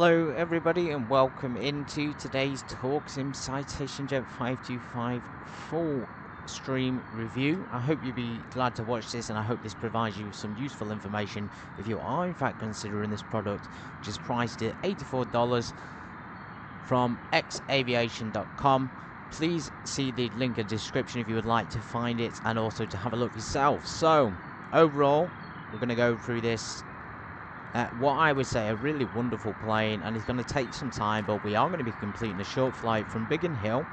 Hello everybody and welcome into today's TorqueSim CitationJet 525 full stream review. I hope you'll be glad to watch this, and I hope this provides you with some useful information if you are in fact considering this product, which is priced at $84 from xaviation.com. Please see the link in the description if you would like to find it and also to have a look yourself. So overall, we're going to go through this what I would say a really wonderful plane, and it's going to take some time, but we are going to be completing a short flight from Biggin Hill,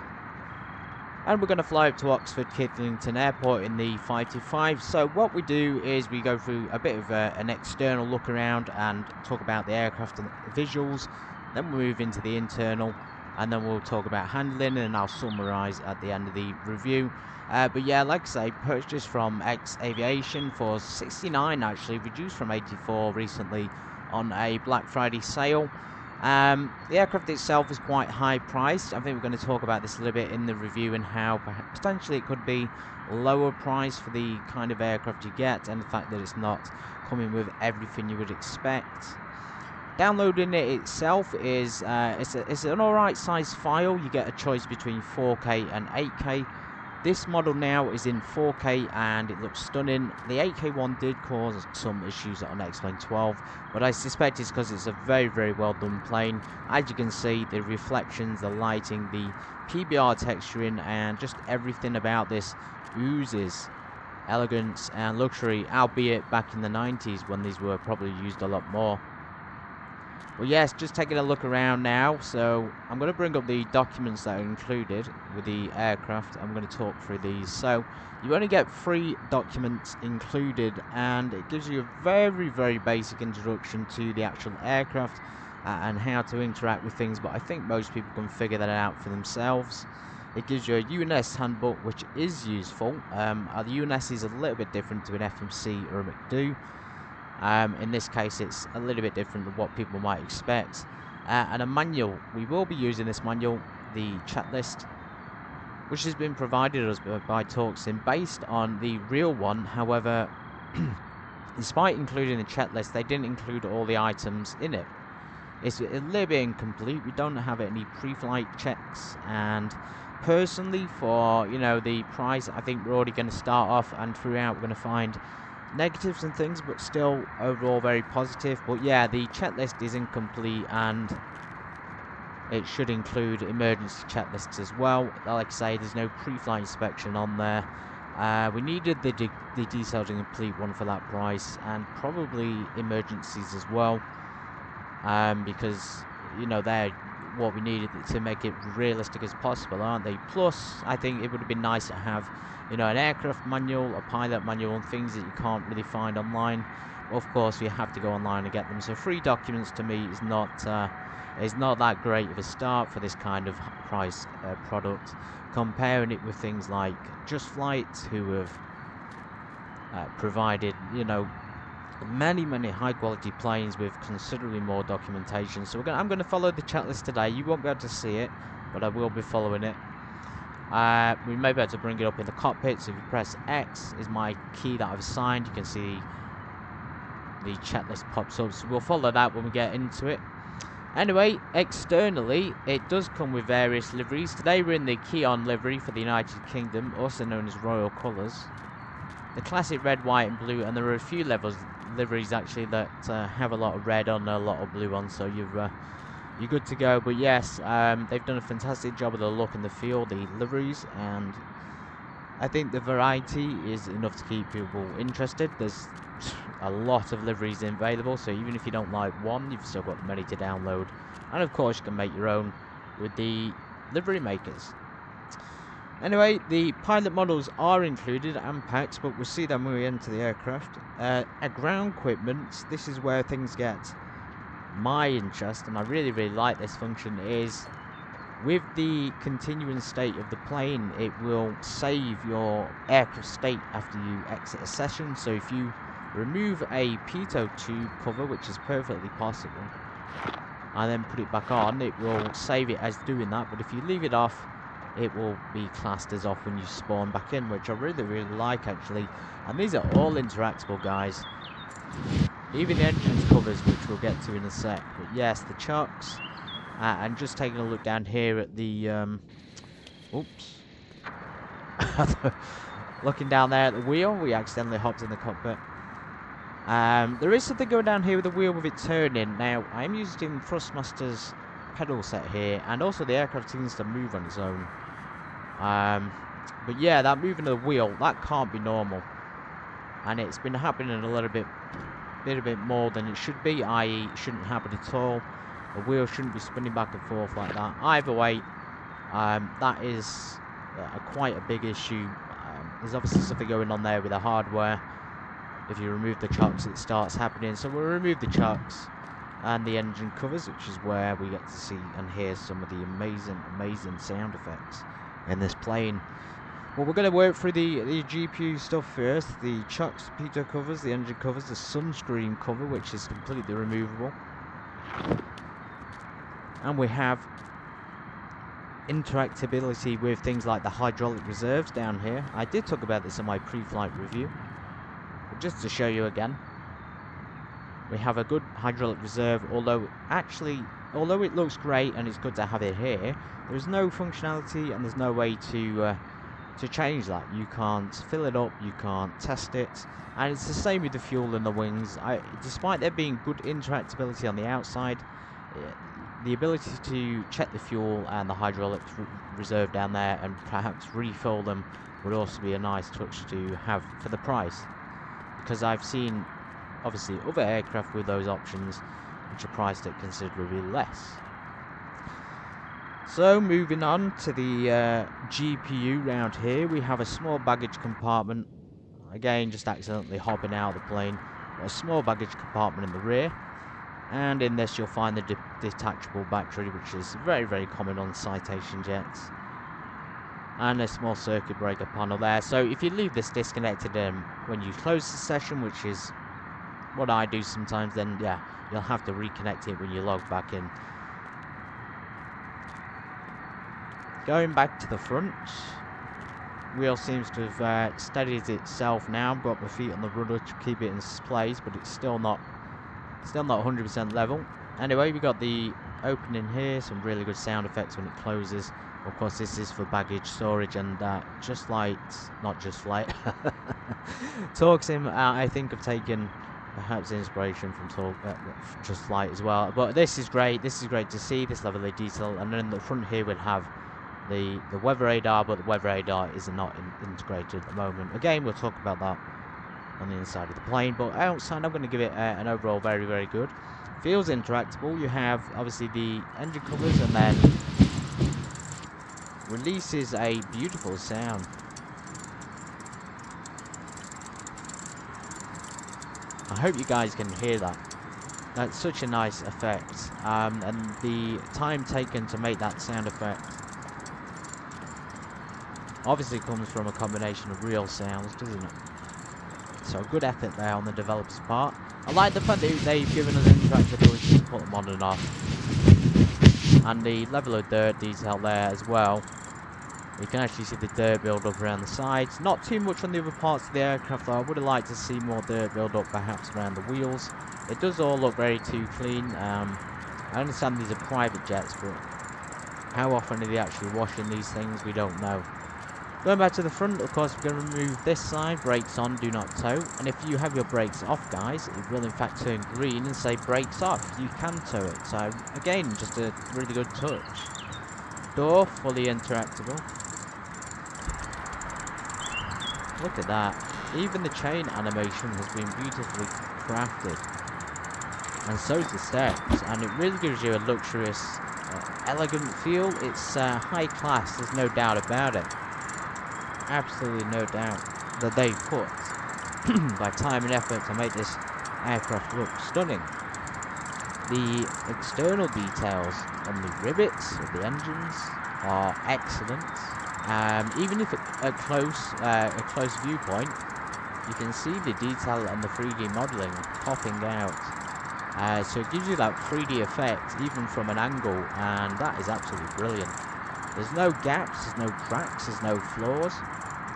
and we're going to fly up to Oxford Kidlington Airport in the 525. So what we do is we go through a bit of an external look around and talk about the aircraft and the visuals, then we'll move into the internal, and then we'll talk about handling, and I'll summarize at the end of the review. But yeah, like I say, purchased from Aviation for $69, actually, reduced from $84 recently on a Black Friday sale. The aircraft itself is quite high priced. I think we're going to talk about this a little bit in the review and how potentially it could be lower price for the kind of aircraft you get, and the fact that it's not coming with everything you would expect. Downloading it itself is it's an alright size file. You get a choice between 4K and 8K. This model now is in 4K and it looks stunning. The 8K one did cause some issues on X-Plane 12, but I suspect it's because it's a very, very well done plane. As you can see, the reflections, the lighting, the PBR texturing, and just everything about this oozes elegance and luxury, albeit back in the 90s when these were probably used a lot more. Well, yes, just taking a look around now. So I'm going to bring up the documents that are included with the aircraft. I'm going to talk through these. So you only get 3 documents included, and it gives you a very, very basic introduction to the actual aircraft and how to interact with things, but I think most people can figure that out for themselves. It gives you a UNS handbook, which is useful. The UNS is a little bit different to an FMC or a McDo. In this case, it's a little bit different than what people might expect. And a manual. We will be using this manual, the checklist, which has been provided us by TorqueSim based on the real one. However, despite including the checklist, they didn't include all the items in it. It's a little bit incomplete. We don't have any pre-flight checks, and personally, for the price, I think we're already going to start off, and throughout we're going to find negatives and things, but still overall very positive. But yeah, the checklist is incomplete, and it should include emergency checklists as well. Like I say, there's no pre-flight inspection on there. We needed the detailed and complete one for that price, and probably emergencies as well, because they're what we needed to make it realistic as possible, aren't they? Plus, I think it would have been nice to have an aircraft manual, a pilot manual, and things that you can't really find online. Of course, you have to go online and get them. So 3 documents to me is not that great of a start for this kind of price product. Comparing it with things like Just Flight, who have provided many high quality planes with considerably more documentation. So I'm going to follow the checklist today. You won't be able to see it, but I will be following it. We may be able to bring it up in the cockpit, so if you press X is my key that I've assigned, you can see the checklist pops up, so we'll follow that when we get into it. Anyway, externally, it does come with various liveries. Today we're in the Keon livery for the United Kingdom, also known as Royal Colours. The classic red, white and blue, and there are a few liveries actually that have a lot of red on, a lot of blue on, so you're good to go. But yes, they've done a fantastic job of the look and the feel, the liveries, and I think the variety is enough to keep people interested. There's a lot of liveries available, so even if you don't like one, you've still got many to download, and of course you can make your own with the livery makers. Anyway, the pilot models are included and packed, but we'll see them when we enter the aircraft. Ground equipment, this is where things get my interest, and I really like this function, is with the continuing state of the plane, it will save your aircraft state after you exit a session. So if you remove a pitot tube cover, which is perfectly possible, and then put it back on, it will save it as doing that. But if you leave it off, it will be classed as off when you spawn back in, which I really like actually. And these are all interactable, guys. even the engine's covers, which we'll get to in a sec. But yes, the chocks, and just taking a look down here at the, oops, looking down there at the wheel, we accidentally hopped in the cockpit. There is something going down here with the wheel with it turning. Now, I'm using Thrustmaster's pedal set here, and also the aircraft seems to move on its own. But yeah, that moving of the wheel, that can't be normal. And it's been happening a little bit more than it should be, i.e. it shouldn't happen at all. The wheel shouldn't be spinning back and forth like that. Either way, that is quite a big issue. There's obviously something going on there with the hardware. If you remove the chocks, it starts happening. So we'll remove the chocks and the engine covers, which is where we get to see and hear some of the amazing sound effects in this plane. Well, we're going to work through the GPU stuff first. The chocks, pitot covers, the engine covers, the sunscreen cover, which is completely removable. And we have interactability with things like the hydraulic reserves down here. I did talk about this in my pre-flight review. But just to show you again, we have a good hydraulic reserve, although it looks great and it's good to have it here, there's no functionality and there's no way to change that. You can't fill it up, you can't test it, and it's the same with the fuel and the wings. Despite there being good interactability on the outside, the ability to check the fuel and the hydraulic reserve down there and perhaps refill them would also be a nice touch to have for the price, because I've seen obviously other aircraft with those options which are priced at considerably less. So moving on to the GPU round here, we have a small baggage compartment. Again, just accidentally hopping out of the plane. A small baggage compartment in the rear, and in this you'll find the detachable battery, which is very common on Citation jets, and a small circuit breaker panel there. So if you leave this disconnected when you close the session, which is what I do sometimes, then yeah, you'll have to reconnect it when you log back in. Going back to the front, wheel seems to have steadied itself now. Got my feet on the rudder to keep it in place, but it's still not 100% level. Anyway, we got the opening here, some really good sound effects when it closes. Of course, this is for baggage storage, and TorqueSim, I think have taken perhaps inspiration from Just Flight as well. But this is great. This is great to see this level of detail. And then the front here we'll have the weather radar, but the weather radar is not integrated at the moment. Again, we'll talk about that on the inside of the plane, but outside I'm going to give it an overall very good. Feels interactable. You have obviously the engine covers, and then releases a beautiful sound. I hope you guys can hear that. That's such a nice effect, and the time taken to make that sound effect obviously comes from a combination of real sounds, doesn't it? So good effort there on the developer's part. I like the fact that they've given us interactability to put them on and off, and the level of dirt detail there as well. You can actually see the dirt build up around the sides. Not too much on the other parts of the aircraft though. I would have liked to see more dirt build up perhaps around the wheels. It does all look very too clean. I understand these are private jets, but how often are they actually washing these things? We don't know. Going back to the front, of course, we're going to remove this side. Brakes on, do not tow. And if you have your brakes off, guys, it will in fact turn green and say brakes off. You can tow it. So again, just a really good touch. Door, fully interactable. Look at that. Even the chain animation has been beautifully crafted. And so is the steps. And it really gives you a luxurious, elegant feel. It's high class, there's no doubt about it. Absolutely no doubt that they put by time and effort to make this aircraft look stunning. The external details on the rivets of the engines are excellent. Even if at a close viewpoint, you can see the detail and the 3D modelling popping out. So it gives you that 3D effect even from an angle, and that is absolutely brilliant. There's no gaps, there's no cracks, there's no flaws.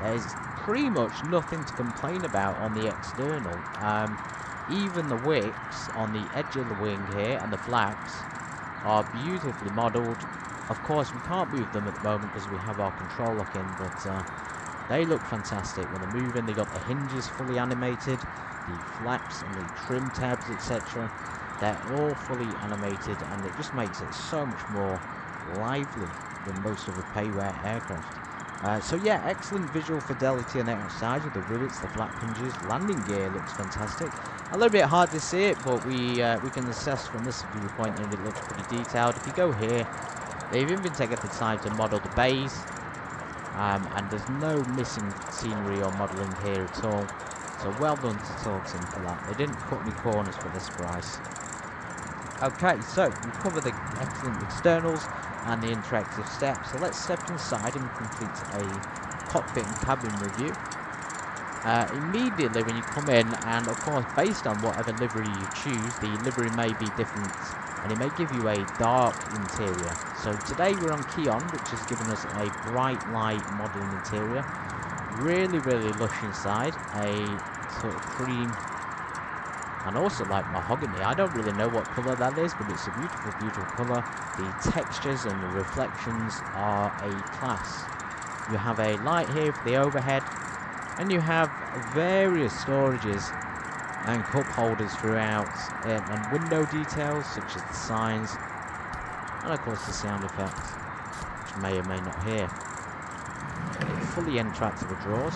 There's pretty much nothing to complain about on the external. even the wicks on the edge of the wing here and the flaps are beautifully modelled. Of course, we can't move them at the moment because we have our control lock in, but they look fantastic when they're moving. They got the hinges fully animated, the flaps and the trim tabs, etc. They're all fully animated, and it just makes it so much more lively than most of the payware aircraft. So yeah, excellent visual fidelity on the outside with the rivets, the flap hinges. Landing gear looks fantastic. A little bit hard to see it, but we can assess from this viewpoint, and it looks pretty detailed. If you go here, they've even taken the time to model the bays, and there's no missing scenery or modelling here at all. So well done to TorqueSim for that. They didn't cut any corners for this price. Okay, so we cover the excellent externals and the interactive steps. So let's step inside and complete a cockpit and cabin review. Immediately when you come in, and of course based on whatever livery you choose, the livery may be different and it may give you a dark interior. So today we're on Keon, which has given us a bright light modelling interior. Really, really lush inside, a sort of cream and also like mahogany. I don't really know what colour that is, but it's a beautiful, beautiful colour. The textures and the reflections are a class. You have a light here for the overhead, and you have various storages and cup holders throughout, and window details such as the signs, and of course the sound effects, which you may or may not hear. Fully interactable drawers.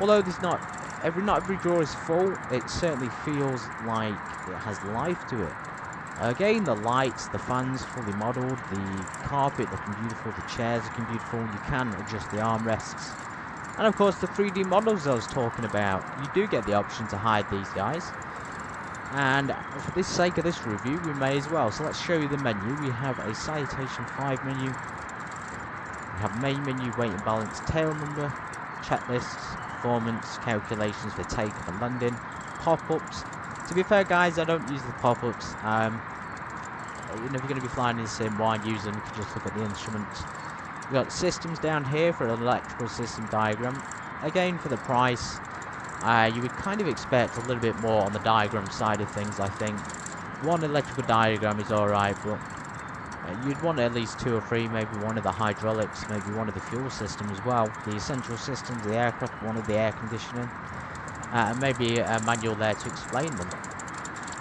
Although there's not every drawer is full, it certainly feels like it has life to it. Again, the lights, the fans fully modelled, the carpet looking beautiful, the chairs looking beautiful. You can adjust the armrests. And of course the 3D models I was talking about, you do get the option to hide these guys. And for the sake of this review, we may as well. So let's show you the menu. We have a Citation 5 menu. We have main menu, weight and balance, tail number, checklists, performance, calculations for takeoff and landing, pop-ups. To be fair guys, I don't use the pop-ups. You know, if you're going to be flying in Sim 1, use them, you can just look at the instruments. We've got systems down here for an electrical system diagram. Again, for the price, you would kind of expect a little bit more on the diagram side of things, I think. One electrical diagram is alright, but you'd want at least 2 or 3, maybe one of the hydraulics, maybe one of the fuel system as well, the essential systems, the aircraft, one of the air conditioning, and maybe a manual there to explain them.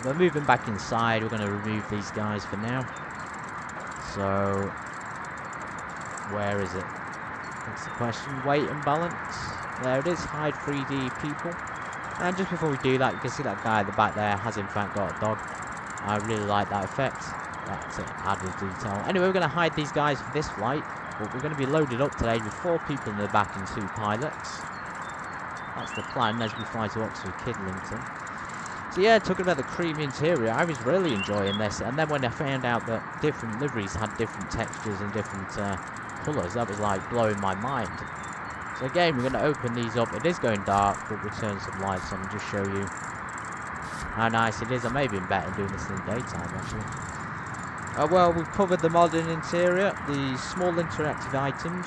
But moving back inside, we're going to remove these guys for now. So, where is it? That's the question. Weight and balance. There it is, hide 3D people. And just before we do that, you can see that guy at the back there has in fact got a dog. I really like that effect. That's an added detail. Anyway, we're going to hide these guys for this flight, but we're going to be loaded up today with 4 people in the back and 2 pilots. That's the plan as we fly to Oxford Kidlington. So yeah, talking about the creamy interior, I was really enjoying this, and then when I found out that different liveries had different textures and different colours, that was like blowing my mind. So again, we're going to open these up. It is going dark, but we'll turn some lights on and just show you how nice it is. I may have been better doing this in the daytime actually. Well, we've covered the modern interior, the small interactive items,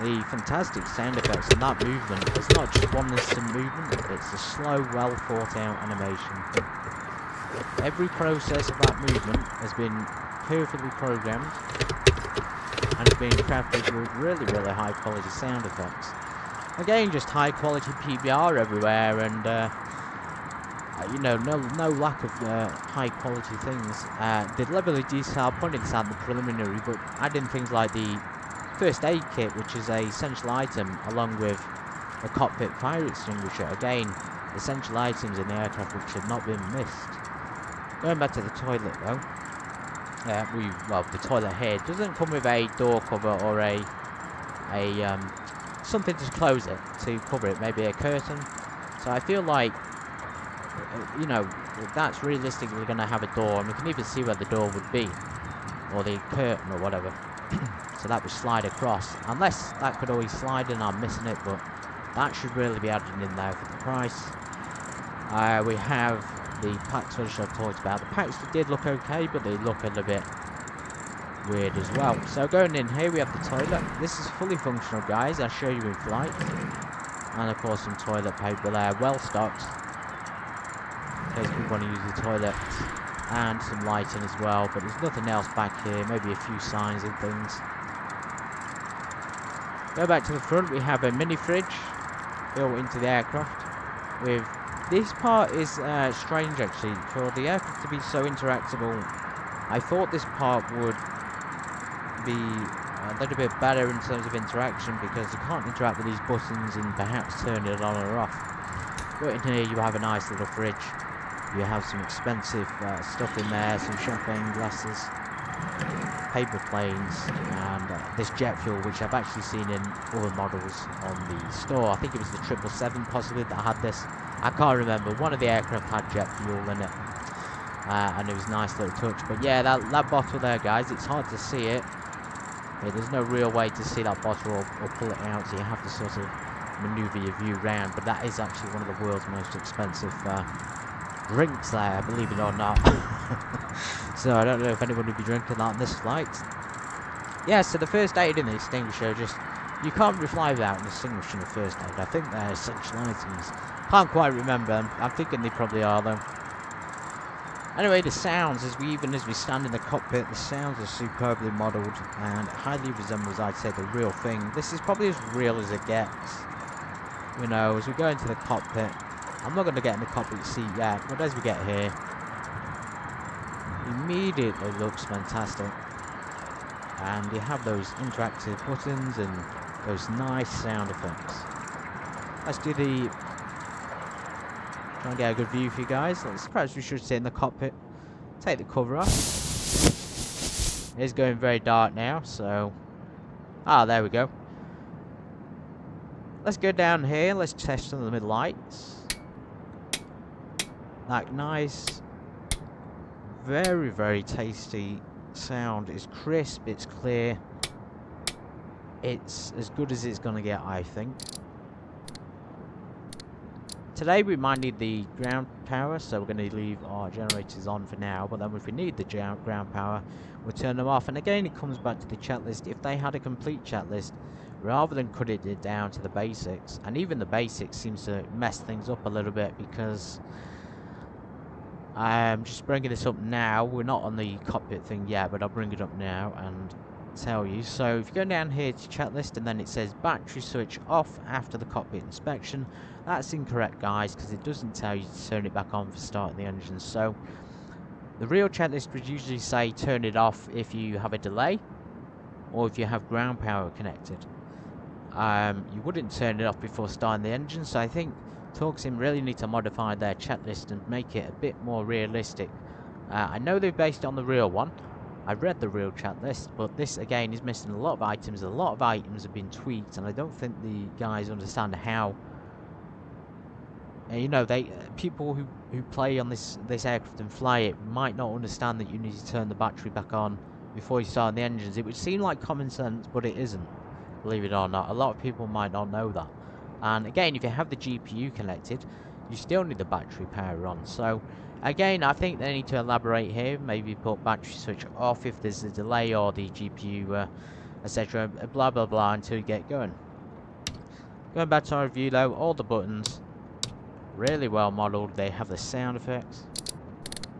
the fantastic sound effects, and that movement. It's not just one instant movement, it's a slow, well thought out animation. Every process of that movement has been perfectly programmed and it's been crafted with really, really high quality sound effects. Again, just high quality PBR everywhere, and you know, no lack of high quality things. The level of detail pointed this out in the preliminary, but adding things like the first aid kit, which is a essential item, along with a cockpit fire extinguisher. Again, essential items in the aircraft which should not be missed. Going back to the toilet though, well, the toilet here doesn't come with a door cover or a something to close it, to cover it, maybe a curtain. So I feel like, you know, that's realistically going to have a door, and we can even see where the door would be, or the curtain or whatever. So that would slide across, unless that could always slide and I'm missing it, but that should really be added in there for the price. We have the packs which I've talked about. The packs did look okay, but they look a little bit weird as well. So going in here, we have the toilet. This is fully functional, guys. I'll show you in flight. And of course some toilet paper there, well stocked, in case people want to use the toilet, and some lighting as well, but there's nothing else back here, maybe a few signs and things. Go back to the front, we have a mini fridge built into the aircraft. With this part is strange actually, for the aircraft to be so interactable. I thought this part would be a little bit better in terms of interaction, because you can't interact with these buttons and perhaps turn it on or off. But in here you have a nice little fridge. You have some expensive stuff in there, some champagne glasses, paper planes, and this jet fuel, which I've actually seen in other models on the store. I think it was the 777 possibly that had this. I can't remember. One of the aircraft had jet fuel in it, and it was a nice little touch. But yeah, that bottle there, guys, it's hard to see it. Yeah, there's no real way to see that bottle or pull it out, so you have to sort of maneuver your view round. But that is actually one of the world's most expensive drinks there, believe it or not. So I don't know if anyone would be drinking that on this flight. Yeah, so the first aid and the extinguisher, just, you can't fly without an extinguisher in the first aid. I think they're essential items. Can't quite remember. I'm thinking they probably are though. Anyway, the sounds, even as we stand in the cockpit, the sounds are superbly modelled and highly resembles, I'd say, the real thing. This is probably as real as it gets. You know, as we go into the cockpit, I'm not going to get in the cockpit seat yet, but as we get here, immediately looks fantastic. And you have those interactive buttons and those nice sound effects. Let's do the... try and get a good view for you guys. Perhaps we should sit in the cockpit. Take the cover off. It's going very dark now, so... ah, there we go. Let's go down here. Let's test some of the lights. That nice, very, very tasty sound. It's crisp, it's clear. It's as good as it's going to get, I think. Today we might need the ground power, so we're going to leave our generators on for now, but then if we need the ground power, we'll turn them off. And again, it comes back to the checklist. If they had a complete checklist, rather than cut it down to the basics, and even the basics seems to mess things up a little bit, because I'm just bringing this up now. We're not on the cockpit thing yet, but I'll bring it up now and tell you. So if you go down here to checklist, and then it says battery switch off after the cockpit inspection, that's incorrect, guys, because it doesn't tell you to turn it back on for starting the engine. So the real checklist would usually say turn it off if you have a delay or if you have ground power connected. You wouldn't turn it off before starting the engine. So I think TorqueSim really need to modify their checklist and make it a bit more realistic. I know they've based it on the real one. I read the real checklist, but this again is missing a lot of items. A lot of items have been tweaked, and I don't think the guys understand how. You know, people who play on this aircraft and fly it might not understand that you need to turn the battery back on before you start the engines. It would seem like common sense, but it isn't. Believe it or not, a lot of people might not know that. And again, if you have the GPU connected, you still need the battery power on. So again, I think they need to elaborate here. Maybe put battery switch off if there's a delay, or the GPU, etc. Blah blah blah until you get going. Going back to our review though, all the buttons really well modelled. They have the sound effects.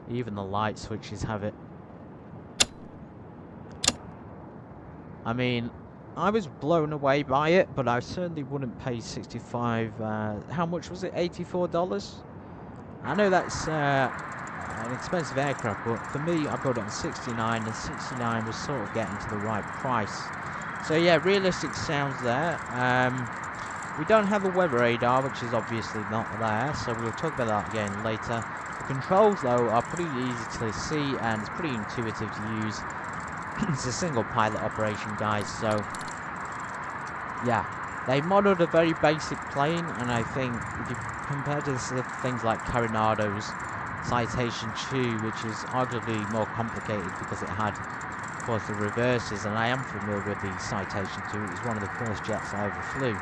Even the light switches have it. I mean, I was blown away by it, but I certainly wouldn't pay 65. How much was it? $84? I know that's an expensive aircraft, but for me, I bought it on 69, and 69 was sort of getting to the right price. So yeah, realistic sounds there. We don't have a weather radar, which is obviously not there, so we'll talk about that again later. The controls, though, are pretty easy to see, and it's pretty intuitive to use. It's a single pilot operation, guys, so yeah, they modelled a very basic plane, and I think if you compare to things like Carinado's Citation 2, which is arguably more complicated because it had, of course, the reverses, and I am familiar with the Citation 2. It was one of the first jets I ever flew.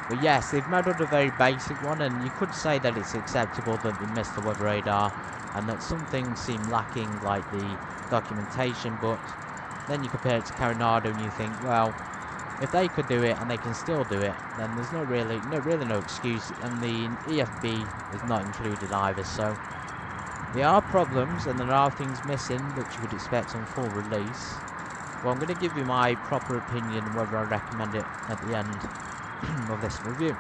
But yes, they've modelled a very basic one, and you could say that it's acceptable that they missed the weather radar, and that some things seem lacking, like the documentation, but then you compare it to Carinado and you think, well, if they could do it and they can still do it, then there's really no excuse, and the EFB is not included either. So there are problems and there are things missing that you would expect on full release. Well, I'm going to give you my proper opinion whether I recommend it at the end of this review.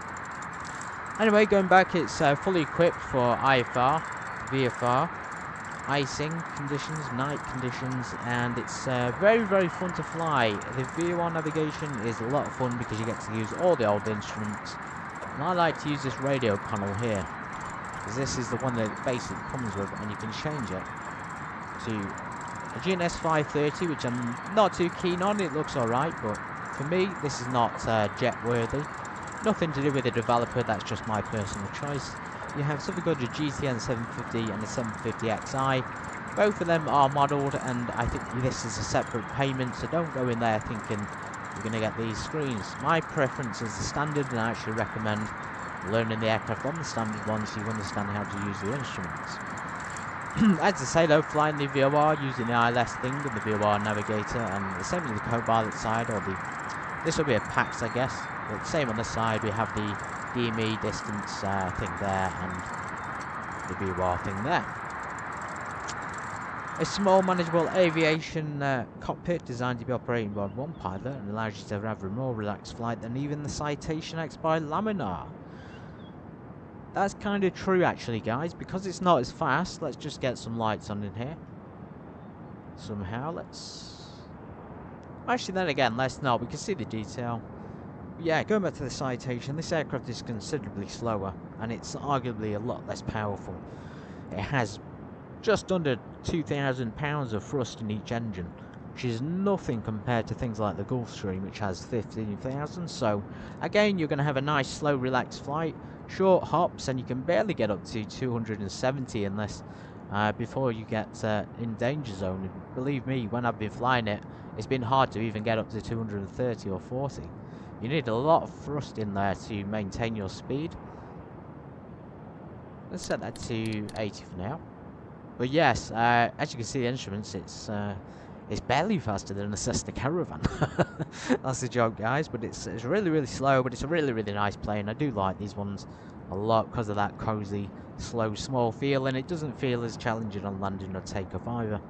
Anyway, going back, it's fully equipped for IFR, VFR, icing conditions, night conditions, and it's very fun to fly. The VFR navigation is a lot of fun because you get to use all the old instruments, and I like to use this radio panel here because this is the one that it basically comes with, and you can change it to a GNS 530, which I'm not too keen on. It looks alright, but for me this is not jet worthy. Nothing to do with the developer, that's just my personal choice. You have something called a GTN 750 and a 750XI. Both of them are modelled, and I think this is a separate payment, so don't go in there thinking you're going to get these screens. My preference is the standard, and I actually recommend learning the aircraft on the standard one so you understand how to use the instruments. As I say though, flying the VOR using the ILS thing and the VOR navigator, and the same as the co-pilot side, or this will be a PAX I guess, but same on the side, we have the DME distance thing there and the VOR thing there. A small manageable aviation cockpit designed to be operated by one pilot and allows you to have a more relaxed flight than even the Citation X by Laminar. That's kind of true actually, guys, because it's not as fast. Let's just get some lights on in here. Somehow, let's... Actually, then again, let's not. We can see the detail. Yeah, going back to the Citation, this aircraft is considerably slower, and it's arguably a lot less powerful. It has just under 2,000 pounds of thrust in each engine, which is nothing compared to things like the Gulfstream, which has 15,000. So, again, you're going to have a nice, slow, relaxed flight. Short hops, and you can barely get up to 270 unless before you get in danger zone. And believe me, when I've been flying it, it's been hard to even get up to 230 or 40. You need a lot of thrust in there to maintain your speed. Let's set that to 80 for now. But yes, as you can see, the instruments, it's barely faster than a Cessna Caravan. That's the joke, guys. But it's really slow, but it's a really nice plane. I do like these ones a lot because of that cozy, slow, small feel, and it doesn't feel as challenging on landing or takeoff either.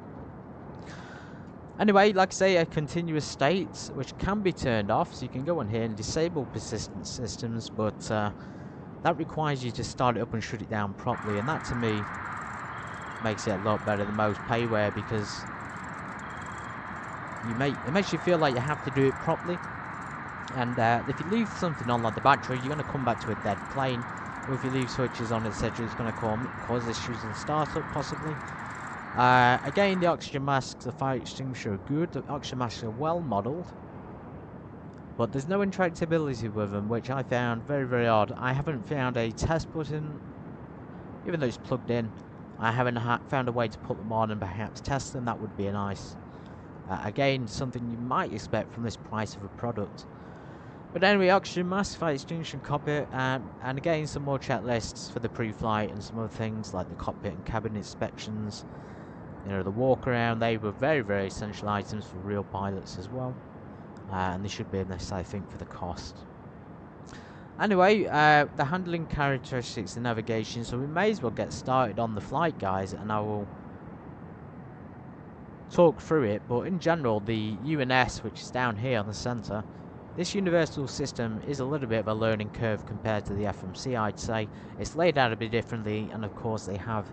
Anyway, like I say, a continuous state, which can be turned off, so you can go on here and disable persistent systems, but that requires you to start it up and shut it down properly, and that to me makes it a lot better than most payware, because it makes you feel like you have to do it properly. And if you leave something on like the battery, you're going to come back to a dead plane. Or if you leave switches on, etc., it's going to cause issues in startup possibly. Again, the oxygen masks, the fire extinguisher are good. The oxygen masks are well modelled, but there's no interactability with them, which I found very odd. I haven't found a test button, even though it's plugged in. I haven't found a way to put them on and perhaps test them. That would be nice. Again, something you might expect from this price of a product. But anyway, oxygen mask, fire extinguisher, cockpit, and again some more checklists for the pre-flight and some other things like the cockpit and cabin inspections. You know, the walk around, they were very essential items for real pilots as well. And they should be in this, I think, for the cost. Anyway, the handling characteristics, the navigation, so we may as well get started on the flight, guys, and I will talk through it. But in general, the UNS, which is down here on the center, this universal system is a little bit of a learning curve compared to the FMC, I'd say. It's laid out a bit differently, and of course they have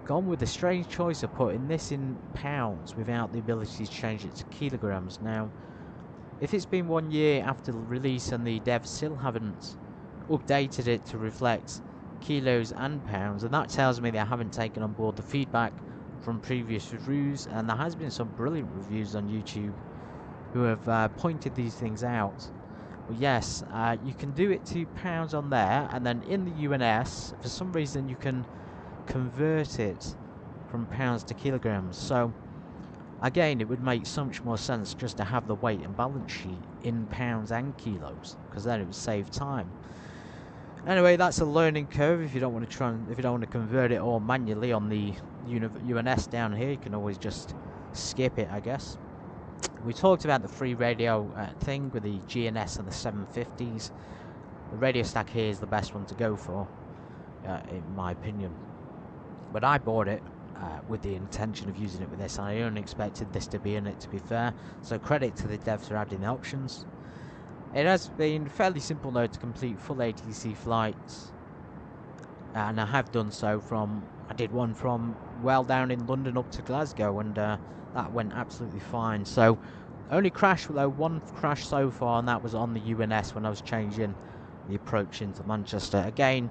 gone with the strange choice of putting this in pounds without the ability to change it to kilograms. Now, if it's been 1 year after the release and the devs still haven't updated it to reflect kilos and pounds, and that tells me they haven't taken on board the feedback from previous reviews, and there has been some brilliant reviews on YouTube who have pointed these things out. Well, yes, you can do it to pounds on there, and then in the UNS, for some reason you can convert it from pounds to kilograms. So again, it would make so much more sense just to have the weight and balance sheet in pounds and kilos, because then it would save time. Anyway, that's a learning curve. If you don't want to convert it all manually on the UNS down here, you can always just skip it, I guess. we talked about the free radio thing with the GNS and the 750s. The radio stack here is the best one to go for, in my opinion. But I bought it with the intention of using it with this, and I only expected this to be in it, to be fair. So credit to the devs for adding the options. It has been fairly simple though to complete full ATC flights, and I have done so I did one from well down in London up to Glasgow, and that went absolutely fine. So only crash, though, one crash so far, and that was on the UNS when I was changing the approach into Manchester. Again,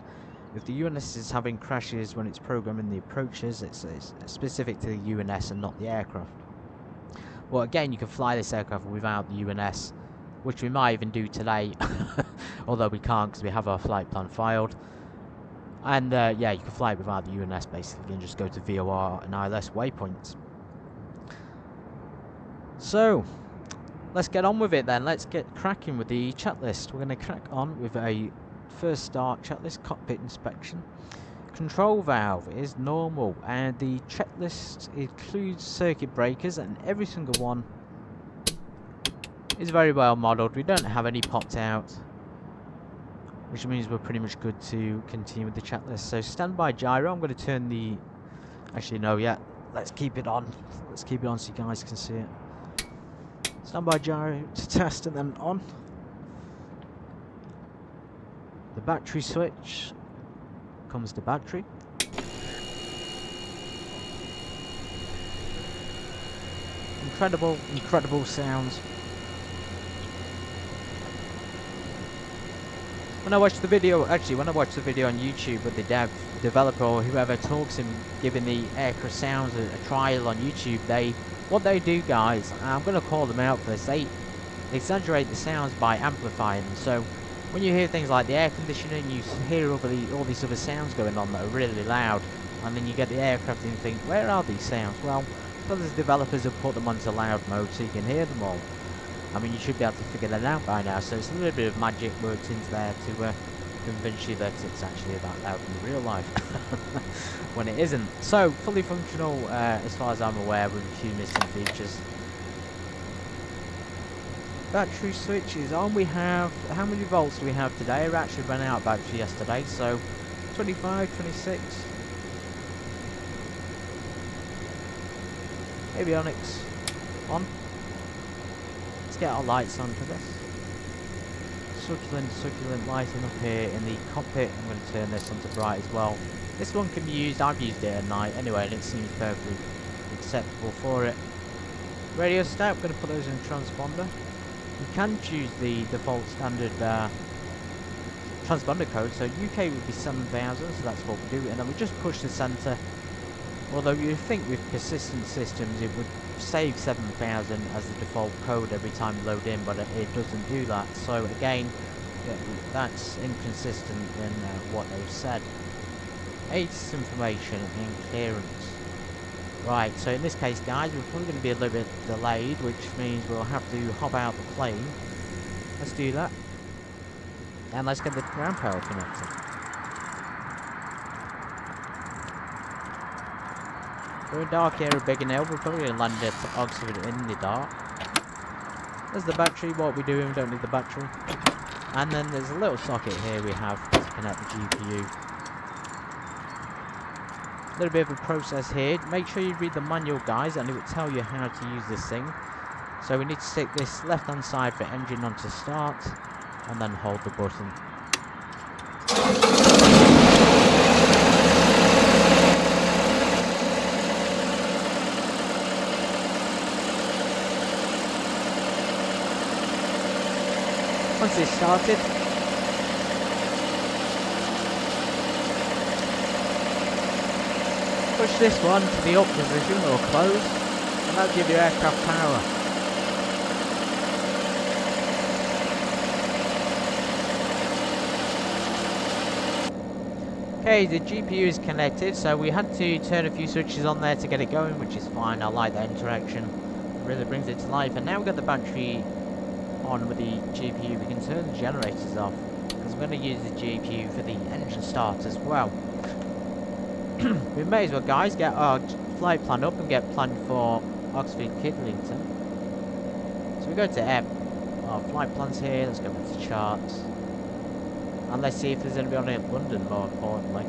if the UNS is having crashes when it's programming the approaches, it's specific to the UNS and not the aircraft. Well, again, you can fly this aircraft without the UNS, which we might even do today, although we can't because we have our flight plan filed. And yeah, you can fly it without the UNS basically and just go to VOR and ILS waypoints. So, let's get on with it then. Let's get cracking with the checklist. We're going to crack on with a first start checklist, cockpit inspection. Control valve is normal, and the checklist includes circuit breakers, and every single one is very well modelled. We don't have any popped out, which means we're pretty much good to continue with the checklist. So standby gyro, I'm going to turn the... Actually, no, yeah. Let's keep it on. Let's keep it on so you guys can see it. Standby gyro to test and then on. The battery switch comes to battery. Incredible, incredible sounds. When I watched the video, when I watched the video on YouTube with the developer or whoever TorqueSim giving the aircraft sounds a trial on YouTube, what they do, guys, I'm going to call them out for this, they exaggerate the sounds by amplifying them. So when you hear things like the air conditioning, you hear all these other sounds going on that are really loud, and then you get the aircraft and you think, where are these sounds? Well, because the developers have put them onto loud mode so you can hear them all. I mean, you should be able to figure that out by now, so it's a little bit of magic worked into there to convince you that it's actually that loud in real life, when it isn't. So, fully functional, as far as I'm aware, with a few missing features. Battery switch is on. We have, how many volts do we have today? We actually ran out of battery yesterday, so 25, 26. Avionics on. Let's get our lights on for this. Succulent lighting up here in the cockpit. I'm going to turn this on to bright as well. This one can be used, I've used it at night anyway, and it seems perfectly acceptable for it. Radio stack, I'm going to put those in transponder. You can choose the default standard transponder code, so UK would be 7000, so that's what we do, and then we just push the center. Although you'd think with persistent systems it would save 7000 as the default code every time you load in, but it doesn't do that. So again, that's inconsistent in what they've said. ATIS information and clearance. Right, so in this case, guys, we're probably going to be a little bit delayed, which means we'll have to hop out the plane. Let's do that. And let's get the ground power connected. We're in dark area, Biggin Hill. We're probably going to land at Oxford in the dark. There's the battery. What we're doing, we don't need the battery. And then there's a little socket here we have to connect the GPU. A little bit of a process here. Make sure you read the manual, guys, and it will tell you how to use this thing. So we need to stick this left hand side for engine on to start, and then hold the button. Once it's started, push this one to the up position or close, and that'll give you aircraft power. Okay, the GPU is connected, so we had to turn a few switches on there to get it going, which is fine. I like that interaction, it really brings it to life. And now we've got the battery on with the GPU, we can turn the generators off, because we're going to use the GPU for the engine start as well. We may as well, guys, get our flight plan up and get planned for Oxford Kidlington. So we go to our flight plans here. Let's go back to charts. And let's see if there's anybody on it London, more importantly.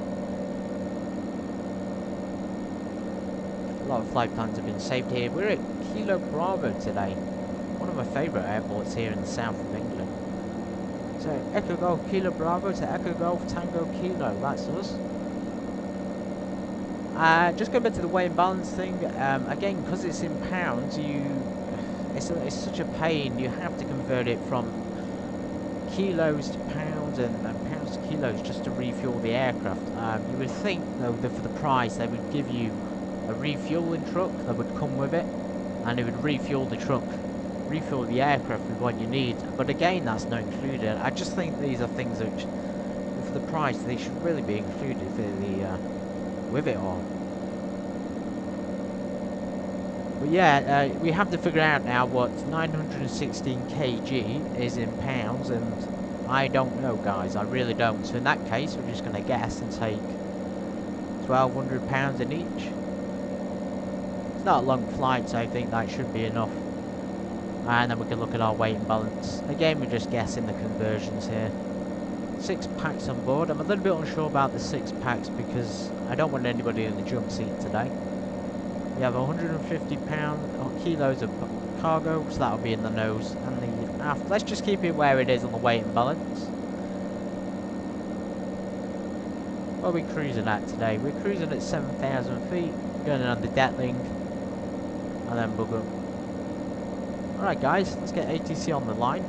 A lot of flight plans have been saved here. We're at Kilo Bravo today. One of my favourite airports here in the south of England. So Echo Golf Kilo Bravo to Echo Golf Tango Kilo, that's us. Just going back to the weight and balance thing, again, because it's in pounds, it's such a pain. You have to convert it from kilos to pounds and pounds to kilos just to refuel the aircraft. You would think, though, that for the price they would give you a refueling truck that would come with it, and it would refuel the truck, refuel the aircraft with what you need. But again, that's not included. I just think these are things which, for the price, they should really be included for the with it all. But yeah, we have to figure out now what 916 kg is in pounds, and I don't know, guys. I really don't. So in that case, we're just going to guess and take £1,200 in each. It's not a long flight, so I think that should be enough. And then we can look at our weight and balance. Again, we're just guessing the conversions here. 6 packs on board. I'm a little bit unsure about the 6 packs because I don't want anybody in the jump seat today. We have 150 kilos of cargo, so that'll be in the nose and the aft. Let's just keep it where it is on the weight and balance. What are we cruising at today? We're cruising at 7,000 feet, going on the Detling, and then bug up. Alright guys, let's get ATC on the line.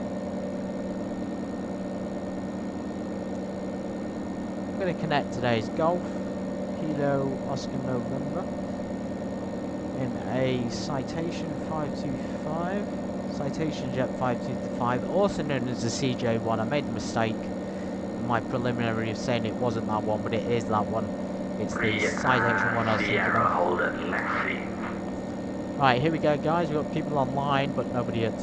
I'm going to connect today's Golf, Kilo Oscar November, in a Citation 525, CitationJet 525, also known as the CJ1. I made the mistake in my preliminary of saying it wasn't that one, but it is that one. It's the Citation one I was thinking of. Right, here we go guys, we've got people online, but nobody at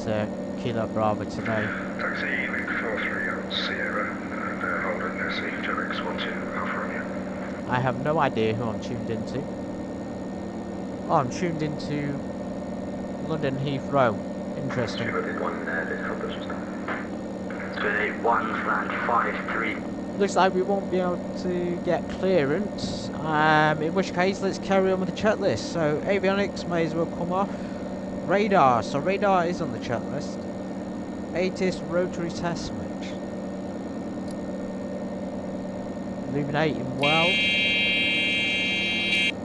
Kilo Bravo today. Taxi Link 43 on Sierra, and hold at Nessie, Jelix 12 Alpha Romeo. I have no idea who I'm tuned into. Oh, I'm tuned into London Heathrow. Interesting. 1/53. Looks like we won't be able to get clearance. In which case, let's carry on with the checklist. So, avionics may as well come off. Radar. So, radar is on the checklist. ATIS rotary test switch. Illuminating well.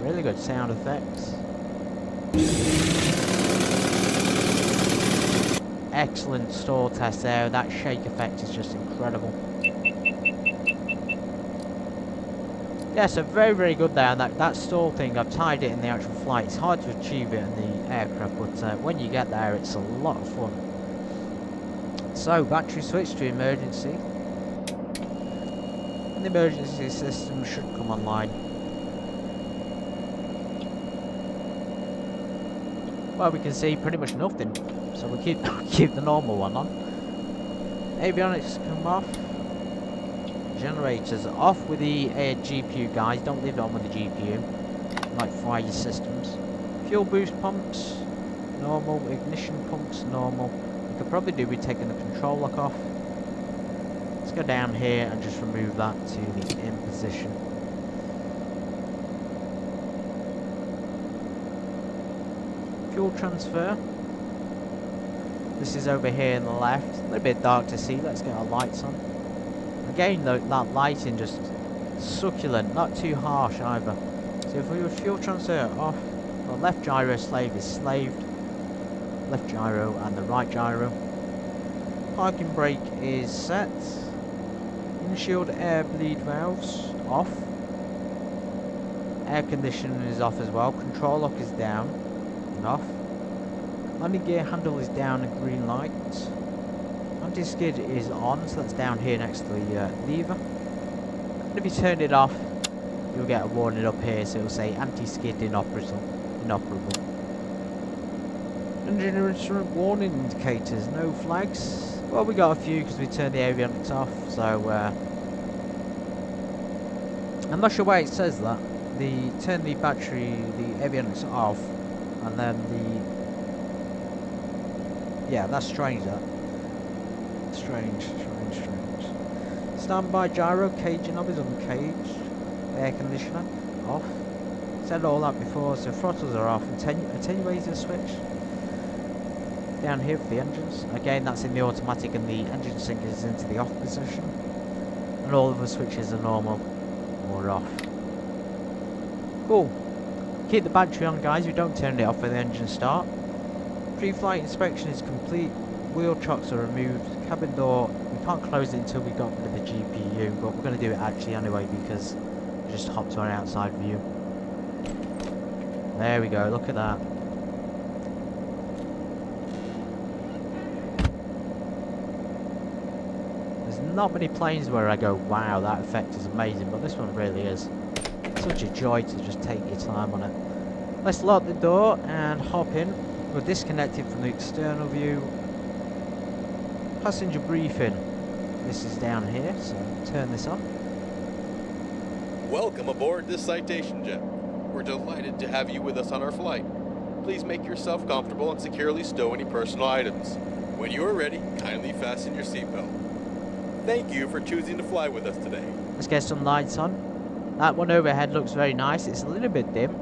Really good sound effects. Excellent stall test there. That shake effect is just incredible. Yeah, so very, very good there. And that stall thing, I've tied it in the actual flight. It's hard to achieve it in the aircraft, but when you get there, it's a lot of fun. So, battery switch to emergency. And the emergency system should come online. Well, we can see pretty much nothing, so we keep the normal one on. Avionics come off. Generators off with the GPU, guys. Don't leave it on with the GPU. Might fry your systems. Fuel boost pumps, normal. Ignition pumps, normal. We could probably do with taking the control lock off. Let's go down here and just remove that to the in position. Fuel transfer. This is over here in the left. A little bit dark to see. Let's get our lights on. Again, though, that lighting just succulent, not too harsh either. So if we were fuel transfer off, the left gyro slave is slaved, left gyro and the right gyro. Parking brake is set. Windshield air bleed valves off. Air conditioning is off as well. Control lock is down and off. Landing gear handle is down and green light. Anti-skid is on, so that's down here next to the lever. And if you turn it off, you'll get a warning up here, so it'll say anti-skid inoperable. Engine instrument warning indicators, no flags. Well, we got a few because we turned the avionics off, so I'm not sure why it says that. Turn the battery, the avionics off, and then the Yeah, that's strange, that. Strange. Standby gyro, cage knob is uncaged. Air conditioner, off. Said all that before, so throttles are off. Attenuator switch. Down here for the engines. Again, that's in the automatic and the engine sync is into the off position. And all of the switches are normal or off. Cool. Keep the battery on, guys. We don't turn it off when the engine start. Pre-flight inspection is complete. Wheel chocks are removed. Cabin door, we can't close it until we got rid of the GPU, but we're going to do it actually anyway because we just hopped to our outside view. There we go, look at that. There's not many planes where I go, wow, that effect is amazing, but this one really is. Such a joy to just take your time on it. Let's lock the door and hop in. We're disconnected from the external view. Passenger briefing. This is down here, so turn this on. Welcome aboard this CitationJet. We're delighted to have you with us on our flight. Please make yourself comfortable and securely stow any personal items. When you are ready, kindly fasten your seatbelt. Thank you for choosing to fly with us today. Let's get some lights on. That one overhead looks very nice. It's a little bit dim.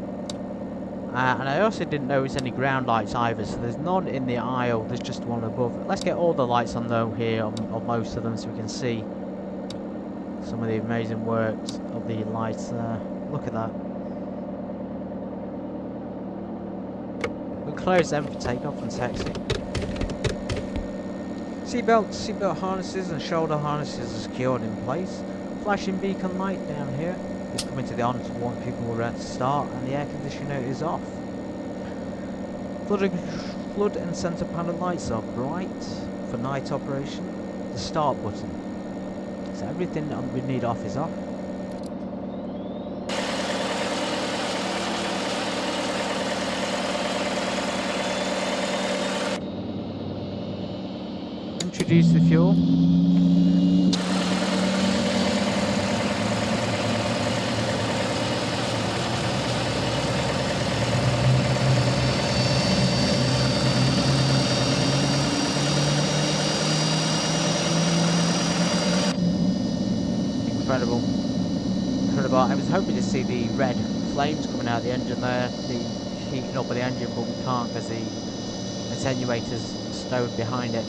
And I also didn't notice any ground lights either, so there's none in the aisle, there's just one above. Let's get all the lights on though here, on most of them, so we can see some of the amazing works of the lights there. Look at that. We'll close them for takeoff and taxi. Seatbelt harnesses and shoulder harnesses are secured in place. Flashing beacon light down here is coming to the on to warn people we're ready to start, and the air conditioner is off. Flood and centre panel lights are bright for night operation. The start button. So everything we need off is off. Introduce the fuel. Incredible. I was hoping to see the red flames coming out of the engine there, the heating up of the engine, but we can't because the attenuator's stowed behind it.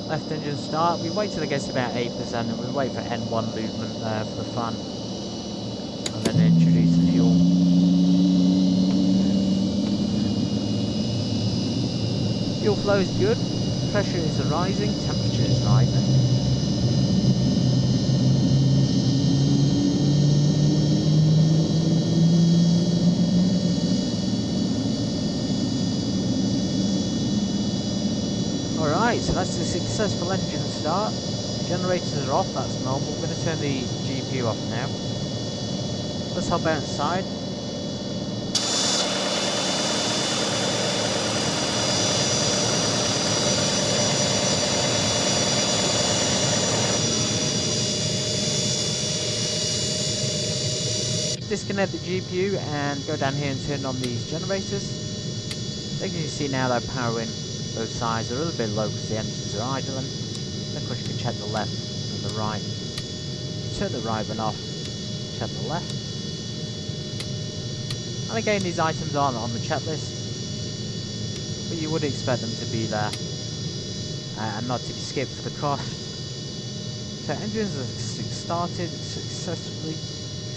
Left engine start. We wait till it gets to about 8% and we wait for N1 movement there for the fan. And then introduce the fuel. Fuel flow is good. Pressure is rising. Temperature is rising. Alright, so that's a successful engine start. Generators are off, that's normal. We're going to turn the GPU off now. Let's hop outside. Disconnect the GPU and go down here and turn on these generators. As you can see now, they're powering. Both sides are a little bit low because the engines are idling. Then of course you can check the left and the right. Turn the right one off, check the left. And again, these items aren't on the checklist, but you would expect them to be there and not to be skipped for the cost. So engines are started successfully.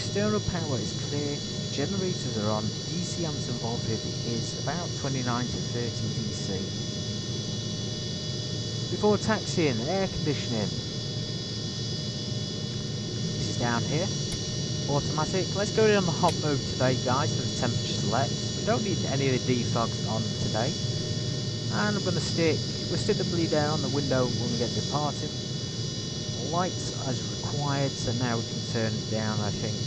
External power is clear. Generators are on. DC amps and voltage is about 29 to 30 DC. Before taxiing, air conditioning. This is down here. Automatic. Let's go on the hot mode today, guys, so the temperature select. We don't need any of the defogs on today. And I'm going to we'll stick the bleed air on the window when we get departing. Lights as required, so now we can turn it down, I think.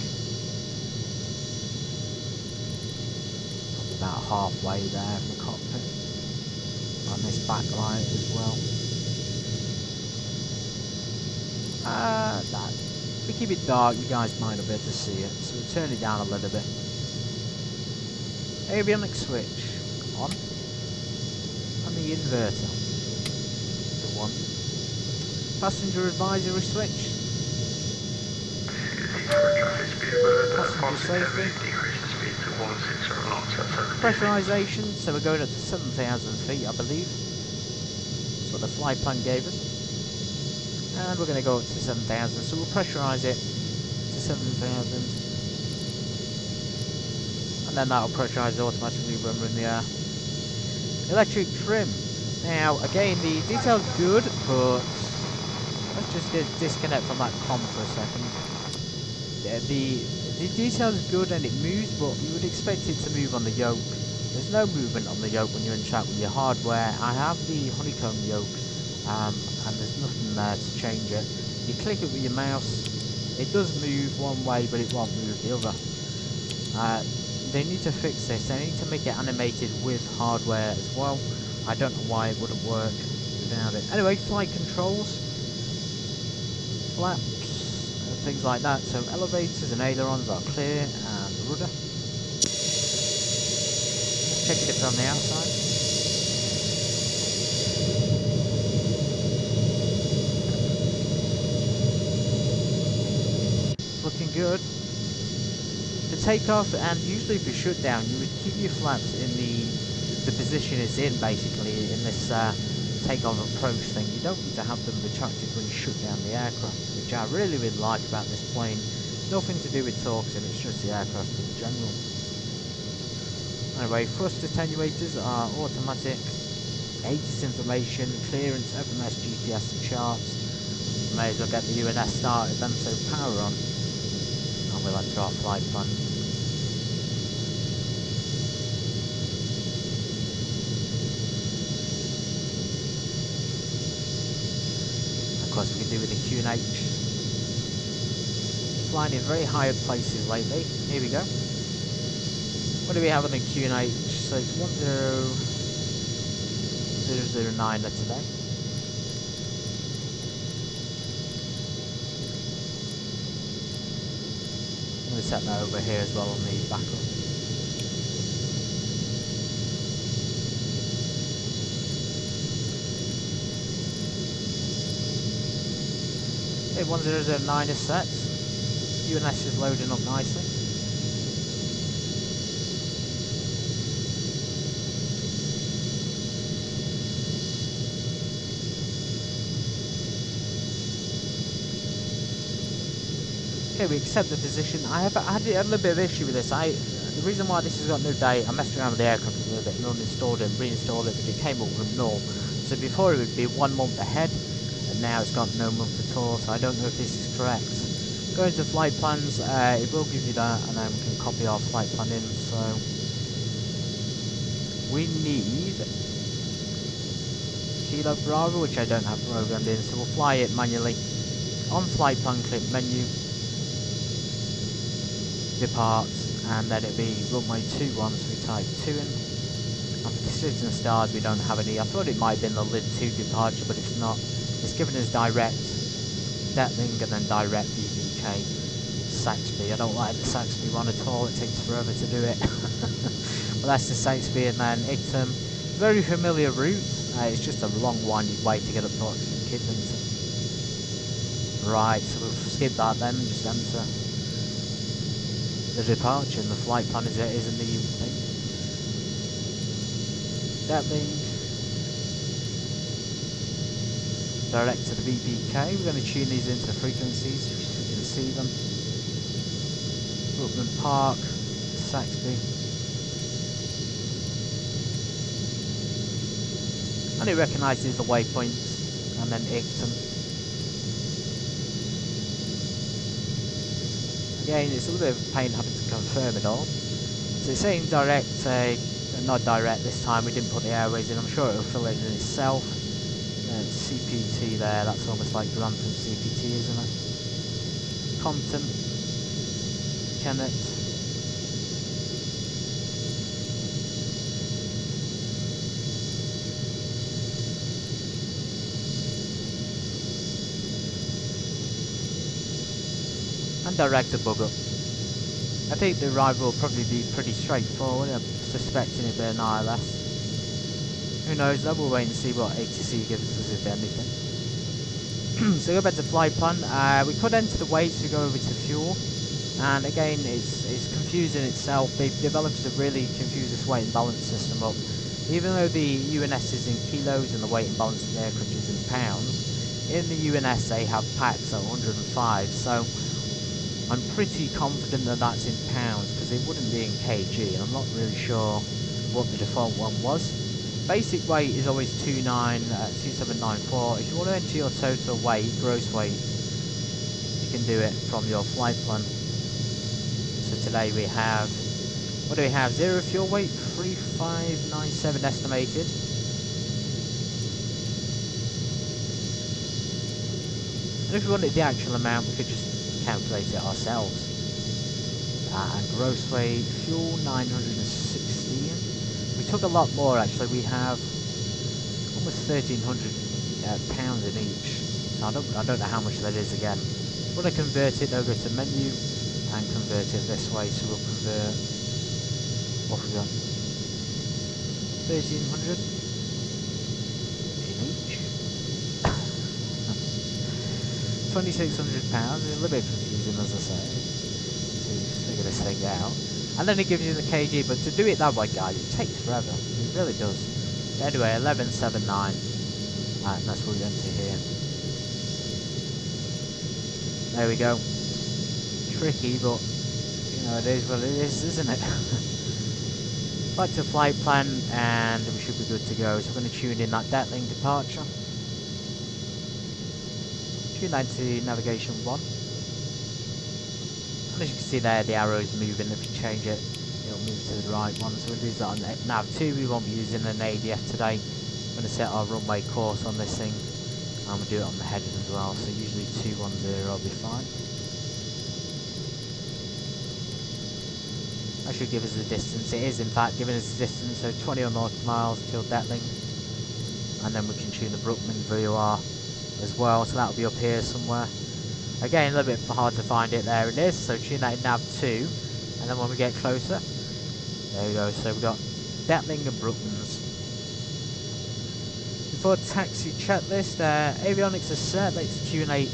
Probably about halfway there from the cockpit. On this backlight as well. If we keep it dark, you guys might not be able to see it, so we'll turn it down a little bit. Avionics switch on. And the the inverter. The one. Passenger advisory switch. Passenger safety. Pressurization, so we're going up to 7,000 feet, I believe. That's what the flight plan gave us. And we're going to go up to 7,000, so we'll pressurize it to 7,000. And then that'll pressurize automatically when we're in the air. Electric trim. Now, again, the detail's good, but let's just disconnect from that comm for a second. The detail is good and it moves, but you would expect it to move on the yoke. There's no movement on the yoke when you're in chat with your hardware. I have the honeycomb yoke, and there's nothing there to change it. You click it with your mouse, it does move one way, but it won't move the other. They need to fix this. They need to make it animated with hardware as well. I don't know why it wouldn't work without it. Anyway, flight controls, flaps, and things like that. So elevators and ailerons are clear, and the rudder. Let's check it from the outside. Looking good. To take off, and usually if you shut down, you would keep your flaps in the position it's in, basically, in this takeoff approach thing. You don't need to have them retracted when you shut down the aircraft, which I really like about this plane. Nothing to do with TorqueSim, it's just the aircraft in general. Anyway, thrust attenuators are automatic. ATIS information, clearance, FMS, GPS and charts. May as well get the UNS started then, so power on. And we'll enter our flight plan. Of course we can do with the Q&H. Flying in very high places lately. Here we go. What do we have on the Q&H? So it's 10009 today. I'm going to set that over here as well on the backup. Okay, 1009 is set. UNS is loading up nicely. Okay, we accept the position. I had a little bit of issue with this. The reason why this has got no date, I messed around with the aircraft a little bit and uninstalled it and reinstalled it, but it came up with null. So before it would be 1 month ahead, and now it's got no month at all, so I don't know if this is correct. Going to flight plans, it will give you that, and then we can copy our flight plan in. So we need Kilo Bravo, which I don't have programmed in, so we'll fly it manually. On flight plan, click menu, depart, and then it'll be runway 21, so we type 2 in. And for decision stars, we don't have any. I thought it might have been the lid 2 departure, but it's not. It's given us direct Detling and then direct BBK Saxby. I don't like the Saxby one at all, it takes forever to do it. But that's the Saxby, and then Ictum. Very familiar route. It's just a long winding way to get up to Oxford Kidlington. Right, so we'll skip that then and just enter the departure, and the flight plan is in the thing. Detling. Direct to the BPK. We're going to tune these into frequencies so you can see them. Brookman Park, Saxby. And it recognises the waypoints, and then Ictum. Again, it's a little bit of a pain having to confirm it all. So it's saying direct, not direct this time, we didn't put the airways in, I'm sure it'll fill it in itself. CPT there, that's almost like Grantham CPT, isn't it? Compton, Kennet. And direct the bug up. I think the arrival will probably be pretty straightforward, I'm suspecting it'll be an ILS. Who knows though, we'll wait and see what ATC gives us, if anything. So go back to flight plan. We could enter the weights, we go over to fuel. And again, it's confusing itself. They've developed to really confuse this weight and balance system up. Even though the UNS is in kilos and the weight and balance of the aircraft is in pounds, in the UNS they have packs at 105, so I'm pretty confident that that's in pounds, because it wouldn't be in kg, and I'm not really sure what the default one was. Basic weight is always 2794. If you want to enter your total weight, gross weight, you can do it from your flight plan. So today we have, what do we have? 0 fuel weight, 3597 estimated. And if we wanted the actual amount, we could just calculate it ourselves. And gross weight, fuel 916. We took a lot more actually. We have almost 1,300 pounds in each. So I don't know how much that is again. If we want to convert it, they'll go to menu and convert it this way. So we'll convert, what have we got? 1,300 in each. 2,600 pounds. It's a little bit confusing, as I say, to figure this thing out. And then it gives you the kg, but to do it that way, guys, it takes forever. It really does. Anyway, 1179. And that's what we enter here. There we go. Tricky, but you know, it is what it is, isn't it? Back to flight plan, and we should be good to go. So we're going to tune in that Detling departure. Tune that to navigation 1. And as you can see there, the arrow is moving. If you change it, it'll move to the right one. So we'll do that on nav 2. We won't be using an ADF today. I'm going to set our runway course on this thing, and we'll do it on the heading as well. So usually 210 will be fine. That should give us the distance. It is in fact giving us the distance, so 20 nautical miles till Detling. And then we can tune the Brookman VOR as well, so that'll be up here somewhere. Again, a little bit hard to find it. There it is. So tune that in nav 2, and then when we get closer, there we go. So we've got Detling and Brookmans. Before taxi checklist, avionics is set. Let's tune H.